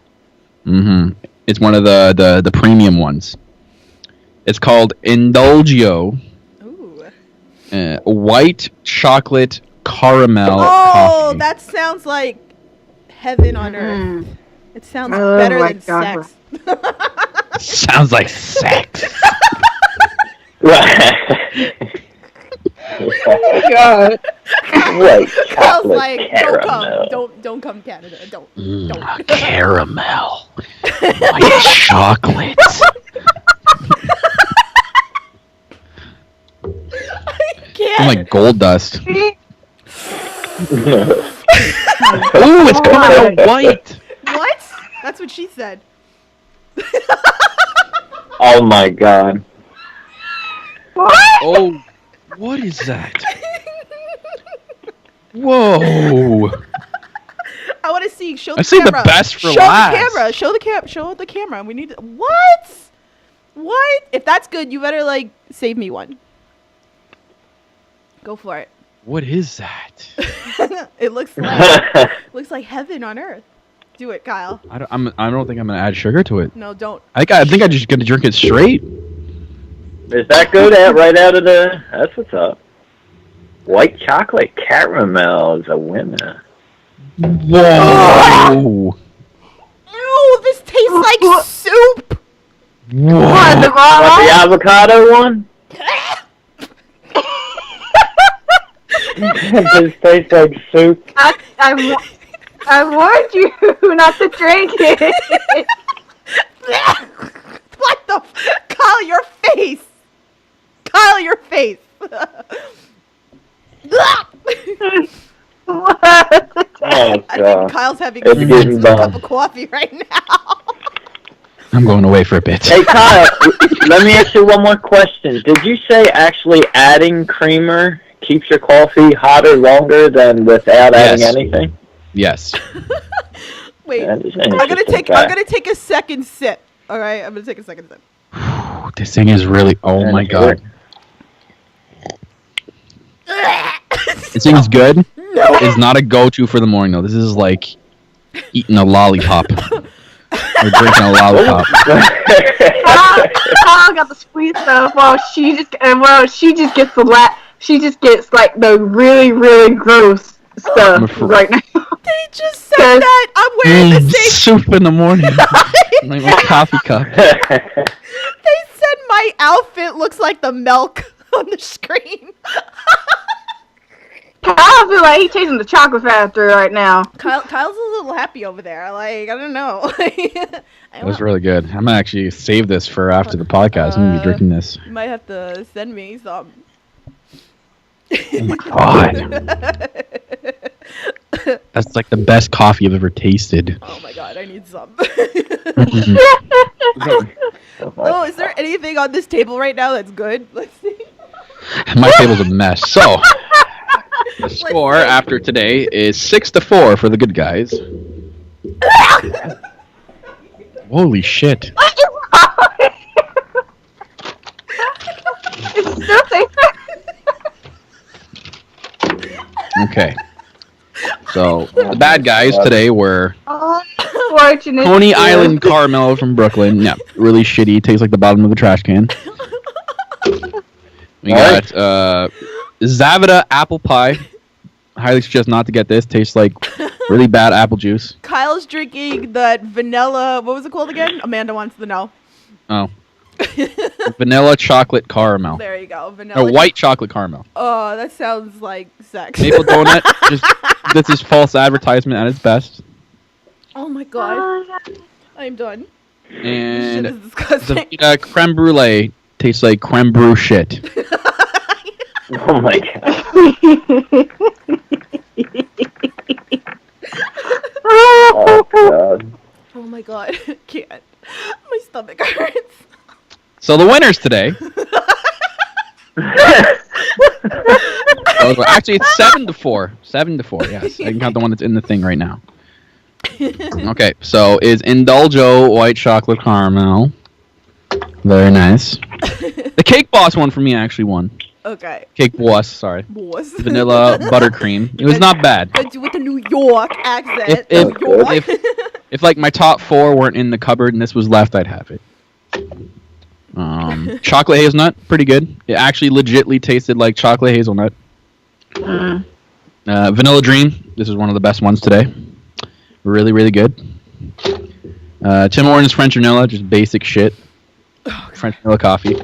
Mm-hmm. It's one of the premium ones. It's called Indulgio. Ooh. White chocolate caramel coffee. That sounds like heaven on earth. It sounds better than sex. Sounds like sex. Oh my god. White chocolate like, caramel. Don't come Canada. Don't. Caramel. White chocolate. I can't. I'm like gold dust. Ooh, it's coming out white. What? That's what she said. Oh my god. What? Oh, what is that? Whoa. I want to see. Show the I see camera. the best for Show last. the camera. Show the camera. We need to... What? If that's good, you better like save me one. Go for it. What is that? It looks like heaven on earth. Do it, Kyle. I don't think I'm gonna add sugar to it. No, don't. I think I'm just gonna drink it straight. Is that good? Right out of the... That's what's up. White chocolate caramel is a winner. Whoa! Ew, this tastes like soup. Whoa! The avocado one? This tastes like soup. I warned you not to drink it. Kyle, your face. Kyle, your face. What? Oh, I God. think Kyle's having It's a getting cup bad. of coffee right now. I'm going away for a bit. Hey, Kyle, let me ask you one more question. Did you say actually adding creamer keeps your coffee hotter longer than without adding anything? Yes. Wait, That is an I'm gonna interesting take a second sip. All right, I'm gonna take a second sip. This thing is really. Oh my god. This thing is good. No. It's not a go-to for the morning though. This is like eating a lollipop or drinking a lollipop. Kyle got the sweet stuff while she just gets she just gets like the really, really gross stuff right now. They just said that I'm wearing the same. Soup in the morning. Like my coffee cup. They said my outfit looks like the milk on the screen. I feel like he's chasing the chocolate factory right now. Kyle's a little happy over there. Like, I don't know. It was really good. I'm gonna actually save this for after the podcast. I'm gonna be drinking this. You might have to send me some. Oh my god. That's like the best coffee I've ever tasted. Oh my god, I need some. Oh, Oh, is there anything on this table right now that's good? Let's see. My table's a mess. So, the score after today is 6-4 for the good guys. Holy shit. Okay. So, the bad guys today were Unfortunate. Coney Island Caramel from Brooklyn. Yeah, really shitty. Tastes like the bottom of the trash can. We got Zavida Apple Pie. Highly suggest not to get this. Tastes like really bad apple juice. Kyle's drinking that vanilla. What was it called again? Amanda wants to know. Oh. Vanilla chocolate caramel. There you go. Vanilla. Or white chocolate caramel. Oh, that sounds like sex. Maple donut. This is false advertisement at its best. Oh my god. I'm done. And Shit is disgusting. the creme brulee tastes like creme brulee shit. Oh my god. Oh god. Oh my god. Can't. My stomach hurts. So the winners today. Actually, it's 7-4. 7-4. Yes, I can count the one that's in the thing right now. Okay, so is Indulgo white chocolate caramel. Very nice. The Cake Boss one for me actually won. Okay. Cake Boss, sorry. Boss. Vanilla buttercream. It was not bad. With the New York accent. New York. If like my top 4 weren't in the cupboard and this was left, I'd have it. Chocolate hazelnut, pretty good. It actually legitly tasted like chocolate hazelnut. Vanilla Dream. This is one of the best ones today. Really, really good. Tim Hortons French vanilla, just basic shit. French vanilla coffee.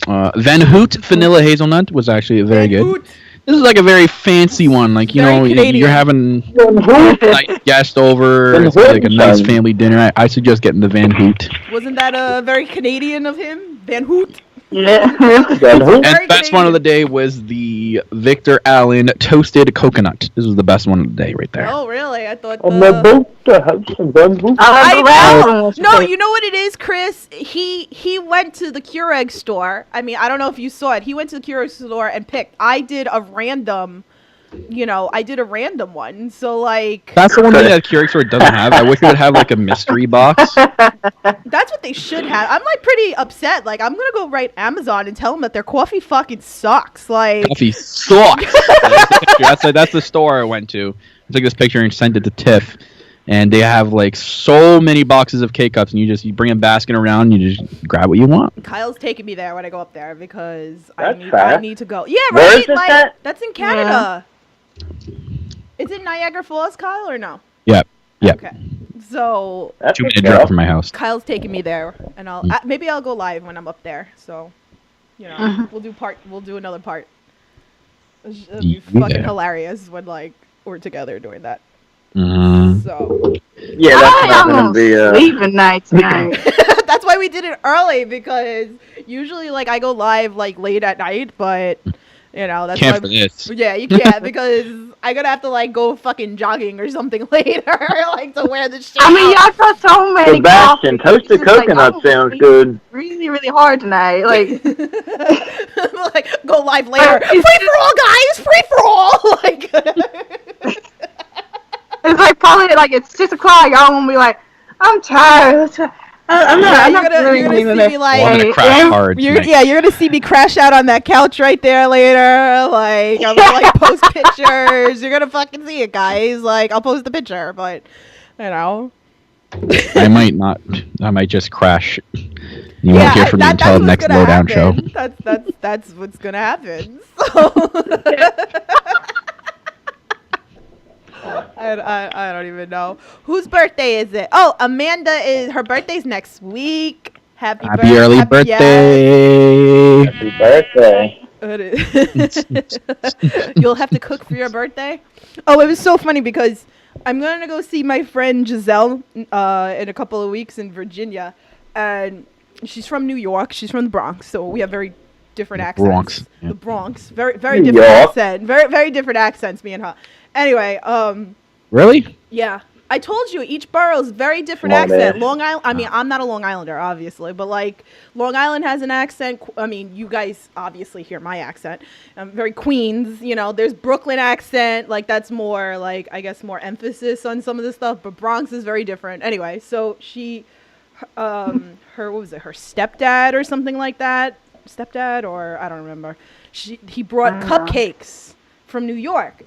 Van Hoot vanilla hazelnut was actually very good. This is like a very fancy one, like you're having a nice guest over, it's like a nice family dinner. I suggest getting the Van Hoot. Wasn't that very Canadian of him? Van Hoot? Yeah. And best one of the day was the Victor Allen toasted coconut. This was the best one of the day right there. Oh, really? I thought I'm about to have some Van Hoot. No, you know what it is, Chris? He went to the Keurig store. I mean, I don't know if you saw it. He went to the Keurig store and picked. I did a random one. So, like... That's the one thing that Keurig store doesn't have. I wish it would have, like, a mystery box. That's what they should have. I'm, like, pretty upset. Like, I'm gonna go write Amazon and tell them that their coffee fucking sucks. Like... Coffee sucks! That's the store I went to. I took this picture and sent it to Tiff. And they have, like, so many boxes of K-Cups, and you bring a basket around, and you just grab what you want. Kyle's taking me there when I go up there, because I need to go. Yeah, Where right? is this Like, at? that's in Canada. Yeah. Is it Niagara Falls, Kyle, or no? Yep. Okay. So... 2-minute drive from my house. Kyle's taking me there, and maybe I'll go live when I'm up there, so... we'll do another part. It'll be fucking hilarious when, like, we're together doing that. Mm-hmm. So... Yeah, that's not going to be... sleeping night tonight. That's why why we did it early, because usually like I go live like late at night, but you know that's can't for this. Yeah, you can't because I'm gonna have to like go fucking jogging or something later, like to wear the shit. I mean, y'all got so many. Sebastian, toasted coconut sounds good. Really, really hard tonight. Like, like go live later. Free for all, guys. Free for all. Like. It's like probably like it's 6 o'clock. Y'all won't be like, I'm tired. I'm not. You're gonna see me like. I'm gonna crash hard. You're gonna see me crash out on that couch right there later. Like I'm gonna like post pictures. You're gonna fucking see it, guys. Like I'll post the picture, but you know. I might not. I might just crash. You won't hear from me until the next Lowdown show. That's what's gonna happen. So. I don't even know. Whose birthday is it? Oh, Amanda her birthday's next week. Happy early birthday. Happy birthday. You'll have to cook for your birthday? Oh, it was so funny because I'm going to go see my friend Giselle in a couple of weeks in Virginia. And she's from New York. She's from the Bronx. So we have very different accents. Bronx. The Bronx. Very, very different accent. Very, very different accents, me and her. Anyway, really? Yeah. I told you each borough's very different accent. Long Island, I mean, I'm not a Long Islander, obviously, but like Long Island has an accent. I mean, you guys obviously hear my accent. Very Queens, you know, there's Brooklyn accent. Like that's more like, I guess, more emphasis on some of this stuff, but Bronx is very different. Anyway, so what was it? Her stepdad or something like that. Stepdad, or I don't remember. He brought cupcakes from New York.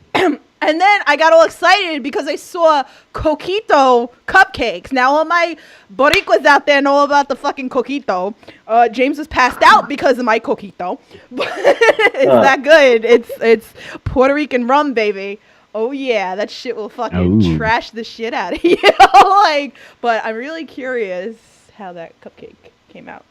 And then I got all excited because I saw Coquito cupcakes. Now all my Boricuas out there know about the fucking Coquito. James was passed out because of my Coquito. It's that good. It's Puerto Rican rum, baby. Oh yeah, that shit will fucking trash the shit out of you. Like, but I'm really curious how that cupcake came out.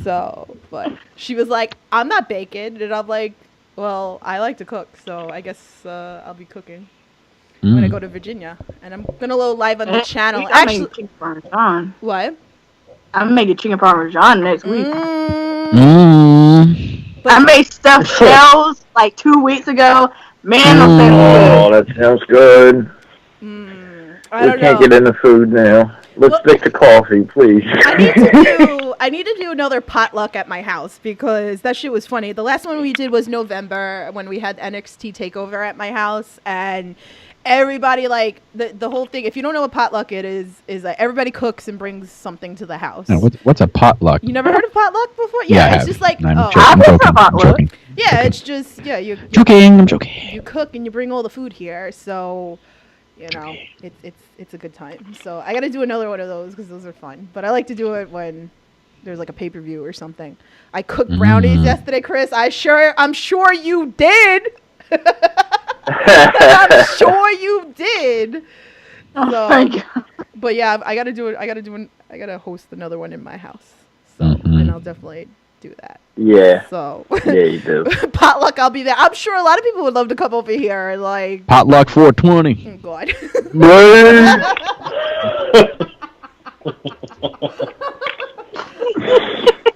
So, but she was like, I'm not baking. And I'm like, well, I like to cook, so I guess I'll be cooking when I go to Virginia. And I'm going to go live on the channel. Actually, chicken parmesan. What? I'm making chicken parmesan next week. I made stuffed shells like 2 weeks ago. Man, that sounds good. We can't get into food now. Let's stick to coffee, please. I need to do another potluck at my house because that shit was funny. The last one we did was November when we had NXT TakeOver at my house, and everybody, like, the whole thing, if you don't know what potluck it is like everybody cooks and brings something to the house. No, what's a potluck? You never heard of potluck before? Yeah, it's just like I'm joking. Yeah, it's just I'm joking. You cook and you bring all the food here, so you know it's a good time. So I got to do another one of those because those are fun. But I like to do it when there's like a pay-per-view or something. I cooked brownies yesterday, Chris. I'm sure you did. I'm sure you did. Oh my God. But yeah, I gotta host another one in my house. So and I'll definitely do that. Yeah. So yeah, you do. Potluck, I'll be there. I'm sure a lot of people would love to come over here. Like potluck 420. Oh God.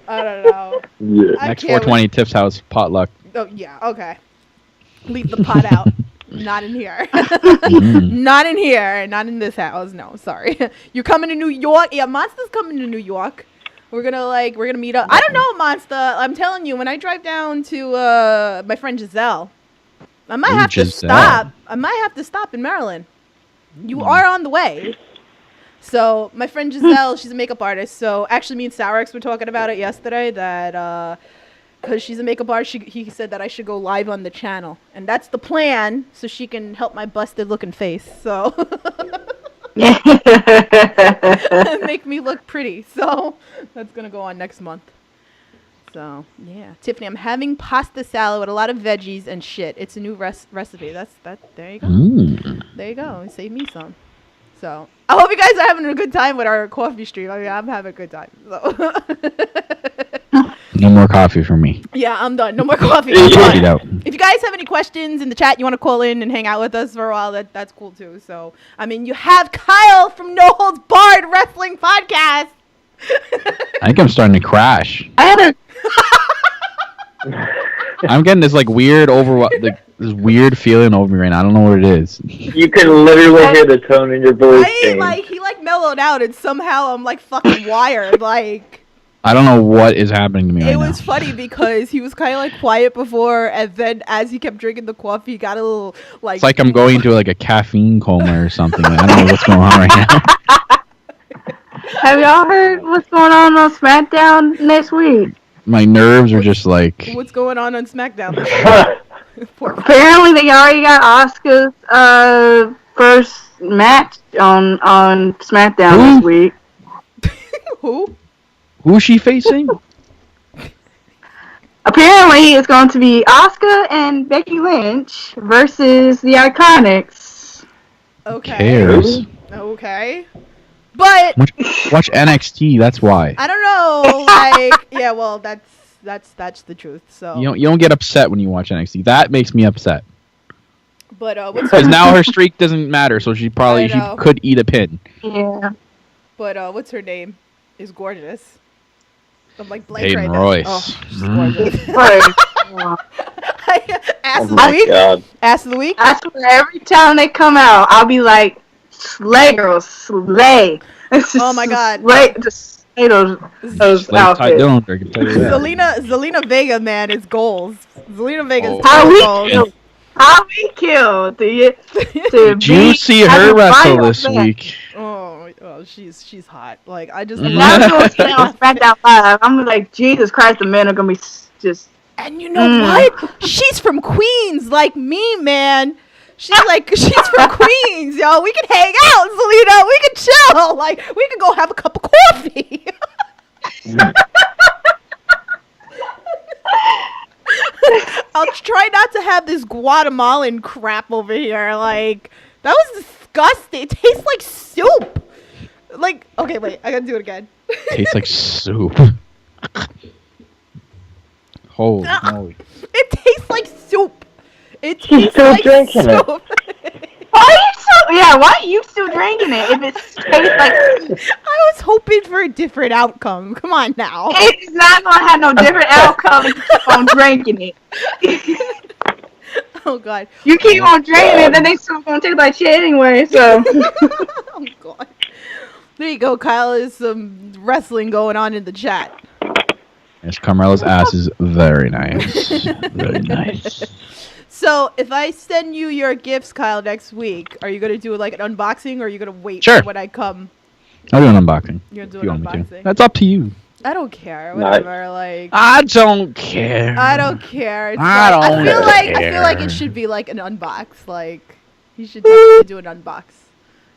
I don't know. Yeah. Next 420 Tiff's house potluck. Oh yeah, okay. Leave the pot out. Not in here. Not in here. Not in this house. No, sorry. You're coming to New York? Yeah, Monster's coming to New York. We're gonna meet up. I don't know, Monster. I'm telling you, when I drive down to my friend Giselle, I might have to stop. I might have to stop in Maryland. You are on the way. So my friend Giselle, she's a makeup artist. So actually, me and Sarex were talking about it yesterday. That because she's a makeup artist, he said that I should go live on the channel, and that's the plan, so she can help my busted looking face. So. Make me look pretty. So that's gonna go on next month. So yeah, Tiffany, I'm having pasta salad with a lot of veggies and shit. It's a new recipe. There you go. There you go. Save me some. So I hope you guys are having a good time with our coffee stream. I mean, I'm having a good time. So. No more coffee for me. Yeah, I'm done. No more coffee. If you guys have any questions in the chat, you want to call in and hang out with us for a while, that's cool too. So, I mean, you have Kyle from No Holds Barred Wrestling Podcast. I think I'm starting to crash. I'm getting this like weird this weird feeling over me right now. I don't know what it is. You can literally hear the tone in your voice. He mellowed out, and somehow I'm like fucking wired. Like, I don't know what is happening to me right now. It was funny because he was kind of like quiet before, and then as he kept drinking the coffee, he got a little like. It's like I'm going into like a caffeine coma or something. I don't know what's going on right now. Have y'all heard what's going on SmackDown next week? My nerves are just like. What's going on SmackDown? Apparently, they already got Asuka's first match on SmackDown this week. Who? Who is she facing? Apparently, it's going to be Asuka and Becky Lynch versus the Iconics. Okay. Who cares? Okay. But watch NXT. That's why. I don't know. Like, yeah. Well, that's the truth. So you don't get upset when you watch NXT. That makes me upset. But because now her streak doesn't matter, so she could eat a pin. Yeah. But what's her name? Is gorgeous. I'm like blank Hayden right Royce. now. Oh, she's gorgeous. Ass of the week. God. Ass of the week. I swear, every time they come out, I'll be like, slay, girl, slay. Oh my God. Slay, just slay those outfits. Zelina Vega, man, is goals. Zelina Vega's goals. How we killed Did you see her wrestle this week? Oh, she's hot. Like, I just now on SmackDown Live, I'm like, Jesus Christ, the men are gonna be just. And you know what? She's from Queens, like me, man. She's from Queens, yo. We can hang out, Zelina. We can chill. Like, we can go have a cup of coffee. I'll try not to have this Guatemalan crap over here. Like, that was disgusting. It tastes like soup. Like, okay, wait. I gotta do it again. Tastes like soup. Holy moly. It tastes like soup. It tastes She's still like drinking soup. Why are you still drinking it if it tastes like soup? I was hoping for a different outcome. Come on now. It's not going to have no different outcome if you keep on drinking it. Oh, God. You keep on drinking it, then they still going to taste like shit anyway, so. Oh, God. There you go, Kyle. There's some wrestling going on in the chat. Yes, Carmella's ass is very nice. Very nice. So, if I send you your gifts, Kyle, next week, are you going to do like an unboxing, or are you going to wait for when I come? I'll do an unboxing. You're going to do an unboxing? That's up to you. I don't care. Whatever. Like. I don't care. I don't care. It's I feel like it should be like an unbox. Like, you should definitely do an unbox.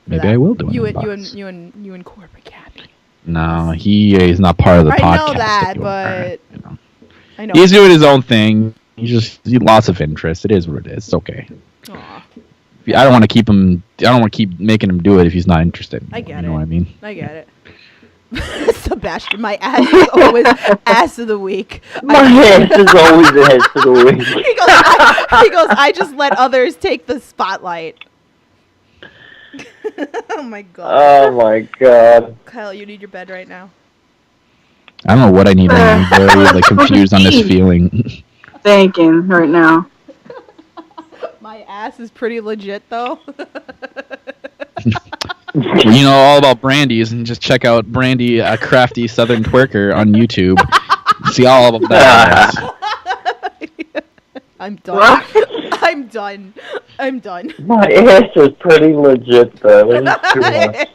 Maybe I will do an unbox. You and Corbin Cappy. No, he is not part of the podcast. I know that, but I know. He's doing his own thing. He's lots of interest. It is what it is. It's okay. Aww. I don't want to keep him. I don't want to keep making him do it if he's not interested. I get it. You know what I mean? I get it. Sebastian, my ass is always ass of the week. My ass is always ass of the week. He goes, I just let others take the spotlight. Oh my God. Oh my God. Kyle, you need your bed right now. I don't know what I need right now. I'm very confused on this feeling. Thinking right now. My ass is pretty legit though. You know all about Brandy's, and just check out Brandy, a crafty Southern twerker on YouTube. See all about that. I'm done. I'm done. My ass is pretty legit though. It was too much.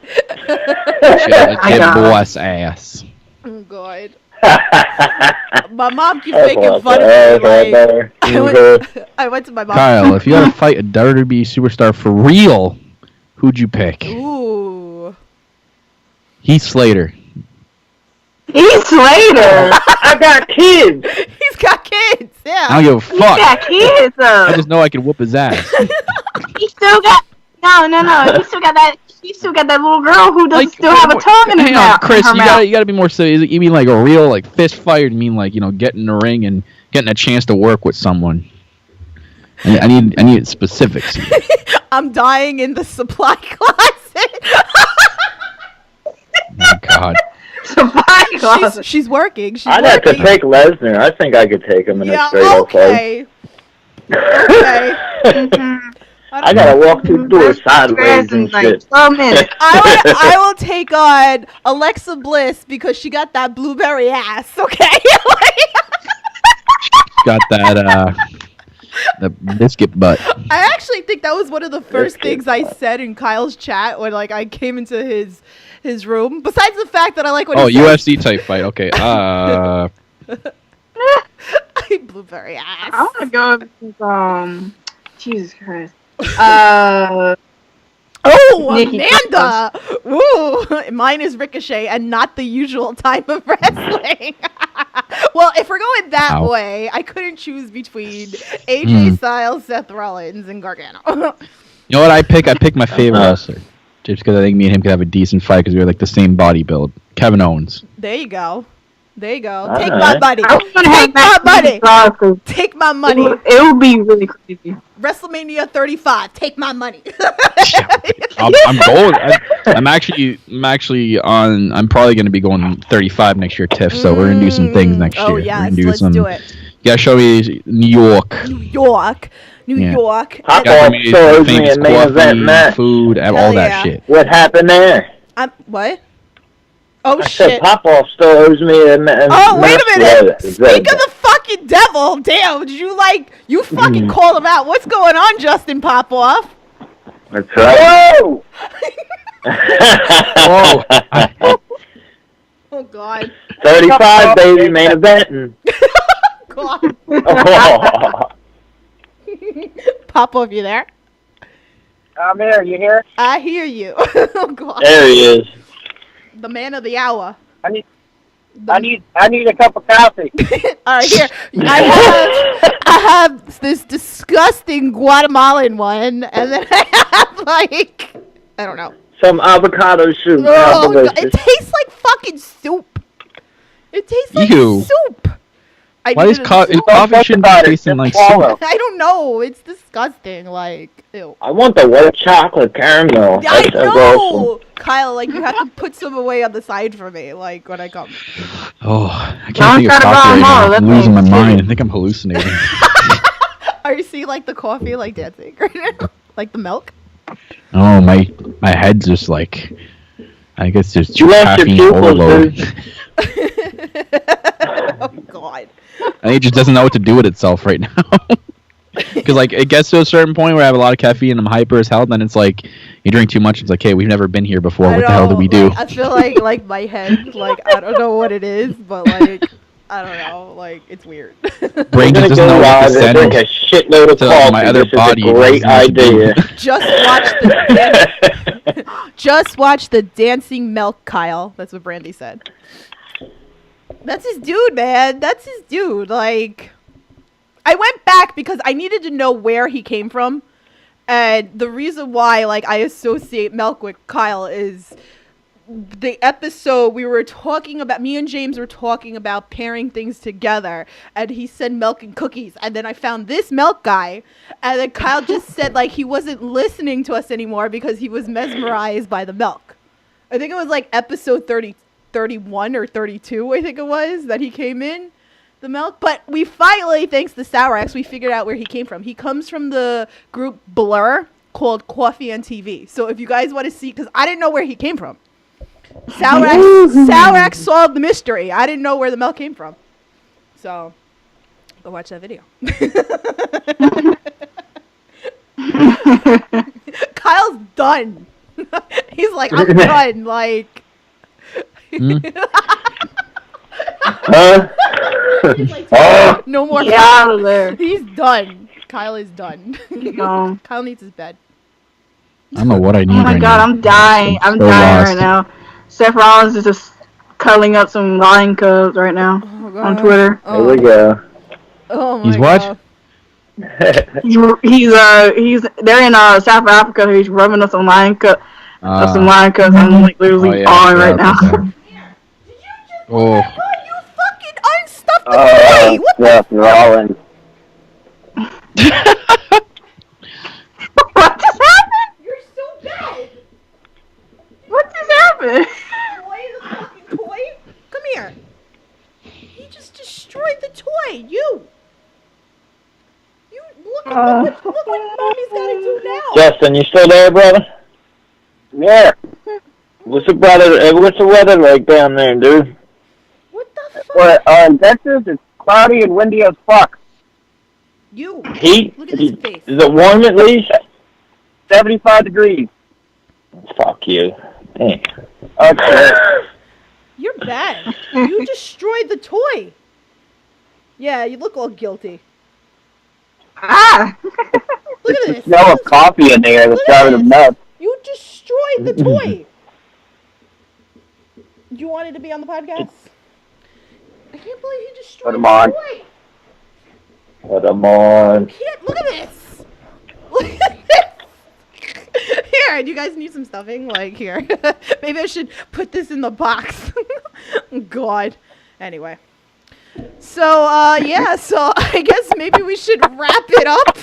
She had a legit boss ass. Oh God. My mom keeps making fun of me. Like, I went to my mom. Kyle, if you had to fight a WWE superstar for real, who'd you pick? Ooh. Heath Slater. Heath Slater? I got kids. He's got kids, yeah. I don't give a fuck. He's got kids, though. I just know I can whoop his ass. He still got... No. He still got that little girl who does still have a tongue in her mouth. Chris, you gotta be more serious. You mean like a real fist fight? You mean like getting in the ring and getting a chance to work with someone? I need specifics. I'm dying in the supply closet. Oh my God. So She's working. I'd have to take Lesnar. I think I could take him in a straight-up fight. Okay. I gotta walk through the door sideways and shit. I will take on Alexa Bliss because she got that blueberry ass. Okay. Got that the biscuit butt. I actually think that was one of the first things I said in Kyle's chat when I came into his room. Besides the fact that I like what he said. UFC type fight. Okay. Blueberry ass. I want to go with Jesus Christ. Amanda! Ooh, mine is Ricochet and not the usual type of wrestling. Well, if we're going that way, I couldn't choose between AJ Styles, Seth Rollins, and Gargano. You know what I pick? I pick my favorite wrestler. Just because I think me and him could have a decent fight because we're like the same body build. Kevin Owens. There you go. Take right. my money. Take my money. Take my money. It would be really crazy. WrestleMania 35. Take my money. I'm going. I'm probably going to be going 35 next year, Tiff. So we're going to do some things next year. Oh yes, let's do it. You gotta show me New York. New York. Pop off stores me a main event match. Food, all that shit. What happened there? What? Oh, I shit. said Pop-Off still owes me a Oh, wait a minute. Speak of the fucking devil. Damn, did you fucking call him out. What's going on, Justin Pop-Off? That's right. Whoa! Oh, God. 35, baby, main event. God. Oh. Pop-Off, you there? I'm here. You here? I hear you. Oh, God. There he is. The man of the hour. I need a cup of coffee. All right, here. I have this disgusting Guatemalan one, and then I have I don't know. Some avocado soup. Oh, it tastes like fucking soup. It tastes like soup. Why is coffee shouldn't be tasting like soup? I don't know. It's disgusting. Ew. I want the white chocolate caramel. I know. Awesome. Kyle, you have to put some away on the side for me, when I come. Oh, I can't think of coffee right now. I'm losing my mind. I think I'm hallucinating. Are you seeing the coffee dancing right now? Like the milk? Oh, my head's just I guess there's too caffeine overload. Oh, God. I think it just doesn't know what to do with itself right now. Because it gets to a certain point where I have a lot of caffeine and I'm hyper as hell, then it's you drink too much, it's hey, we've never been here before, what the hell do we do? I feel like my head, I don't know what it is, but I don't know, it's weird. Brain just doesn't know what to send a shitload of coffee. My other body. Great idea. Just watch the dancing milk, Kyle. That's what Brandy said. That's his dude, man. That's his dude. I went back because I needed to know where he came from. And the reason why, I associate milk with Kyle is the episode me and James were talking about pairing things together. And he said milk and cookies. And then I found this milk guy. And then Kyle just said, he wasn't listening to us anymore because he was mesmerized by the milk. I think it was, episode 31 or 32, I think it was, that he came in. The milk, but we finally, thanks to Sourax, we figured out where he came from. He comes from the group Blur called Coffee and TV. So if you guys want to see, because I didn't know where he came from. Sourax solved the mystery. I didn't know where the milk came from. So go watch that video. Kyle's done. He's I'm done. No more. Get out of there. He's done. Kyle is done. Kyle needs his bed. I don't know what I need. Oh my God, now. I'm dying. I'm dying right now. Seth Rollins is just cuddling up some lion cubs right now on Twitter. There we go. Oh my He's God. What? He's they're in South Africa. He's rubbing up some lion cubs. Some lion cubs. I'm literally on right now. Oh. You fucking unstuffed the toy! What Seth Rollins. What just happened? You're so bad! What just happened? The fucking toy? Mommy's gotta do now. Justin, you still there, brother? Yeah. What's the weather like down there, dude? What the fuck? Well, in Texas, it's cloudy and windy as fuck. You. Heat? Look at his face. Is it warm at least? 75 degrees. Fuck you. Dang. Okay. You're bad. You destroyed the toy. Yeah, you look all guilty. Ah! Look at this. Smell of coffee in there that's driving them nuts. You destroyed the toy. You wanted to be on the podcast? I can't believe you destroyed Put 'em the on. toy. Put them on. Look at this. Look at this. Here, do you guys need some stuffing? Like, here. Maybe I should put this in the box. God. Anyway. So, yeah, so I guess maybe we should wrap it up.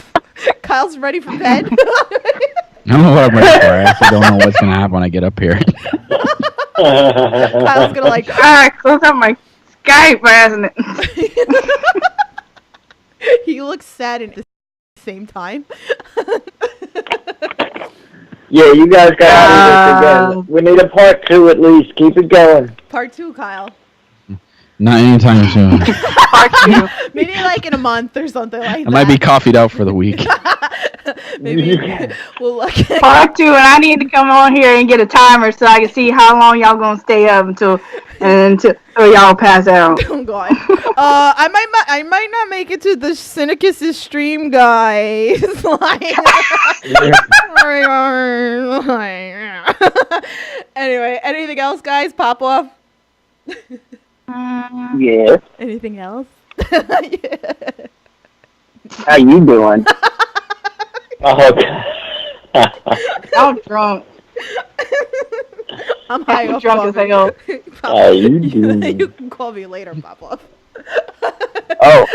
Kyle's ready for bed. I don't know what I'm ready for. I actually don't know what's going to happen when I get up here. Kyle's gonna like, Close up my Skype, hasn't it? He looks sad at the same time. Yeah, you guys got to do this again. We need a part 2 at least. Keep it going. Part 2, Kyle. Not anytime soon. Maybe like in a month or something like that. I might be coffeeed out for the week. Maybe we'll look at Part 2, and I need to come on here and get a timer so I can see how long y'all gonna stay up until y'all pass out. Oh God. I might not make it to the Syndicus' stream, guys. Anyway, anything else, guys? Pop off. Yeah. Anything else? How you doing? Oh, I'm drunk. I'm high I'm off drunk coffee. as hell. how you doing? You can call me later, Pop off. Oh,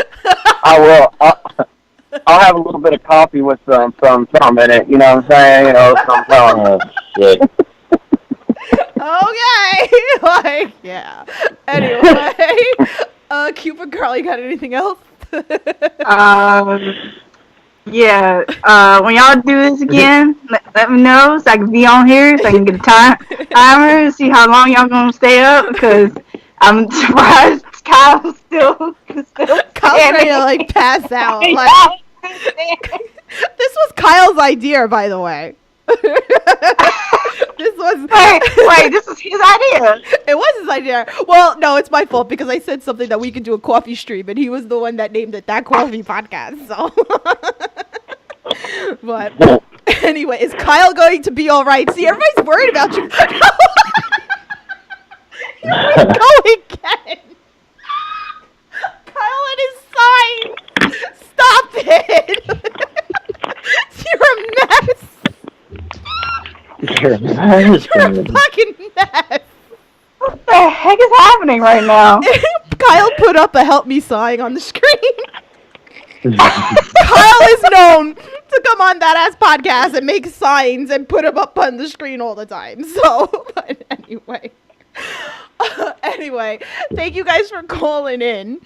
I will. I'll have a little bit of coffee with some in it. You know what I'm saying? You know, some. Oh, shit. Okay. Like, yeah. Anyway, Cupid Girl, you got anything else? Yeah. When y'all do this again, let me know so I can be on here so I can get a timer, see how long y'all gonna stay up, because I'm surprised Kyle's still Kyle's ready to like pass out. Like, this was Kyle's idea, by the way. This was wait, this was his idea. It was his idea. Well, no, it's my fault because I said something that we could do a coffee stream, and he was the one that named it That Coffee Podcast. So, but anyway, is Kyle going to be all right? See, everybody's worried about you. Here we go again. Kyle and his sign. Stop it. You're a mess. You're a You're a fucking mess. What the heck is happening right now? Kyle put up a help me sign on the screen. Kyle is known to come on That Ass Podcast and make signs and put them up on the screen all the time. So, but anyway. Anyway, thank you guys for calling in.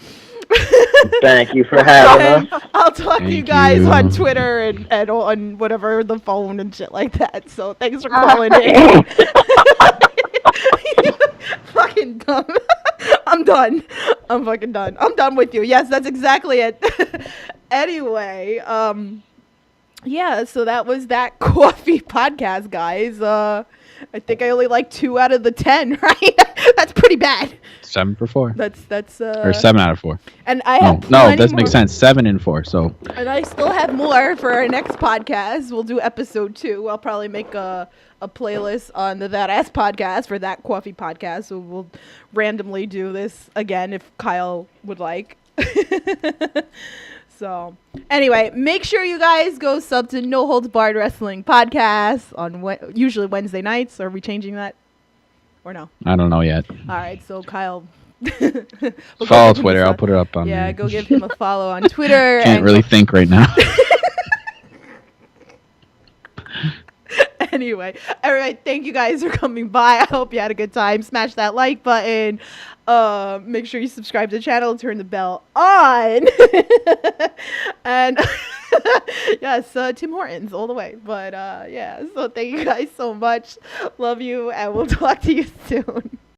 Thank you for having us. I'll talk to you Thank guys you. on Twitter and on whatever, the phone and shit like that. So thanks for calling in. Fucking dumb. I'm done. I'm fucking done. I'm done with you. Yes, that's exactly it. Anyway, yeah, so that was That Coffee Podcast, guys. I think I only like 2 out of the 10, right? That's pretty bad. 7 for 4. That's Or 7 out of 4. And I have No, plenty that makes more. sense. 7 and 4. So And I still have more for our next podcast. We'll do episode 2. I'll probably make a playlist on the That Ass Podcast for That Coffee Podcast. So we'll randomly do this again if Kyle would like. So anyway, make sure you guys go sub to No Holds Barred Wrestling Podcast on usually Wednesday nights. Are we changing that? Or no? I don't know yet. All right, so Kyle. Follow Twitter. I'll put it up on Yeah, there. go give him a follow on Twitter. Can't really think right now. Anyway, all right, thank you guys for coming by. I hope you had a good time. Smash that like button. Make sure you subscribe to the channel, turn the bell on. And Yes, Tim Hortons all the way. But yeah, so thank you guys so much. Love you, and we'll talk to you soon.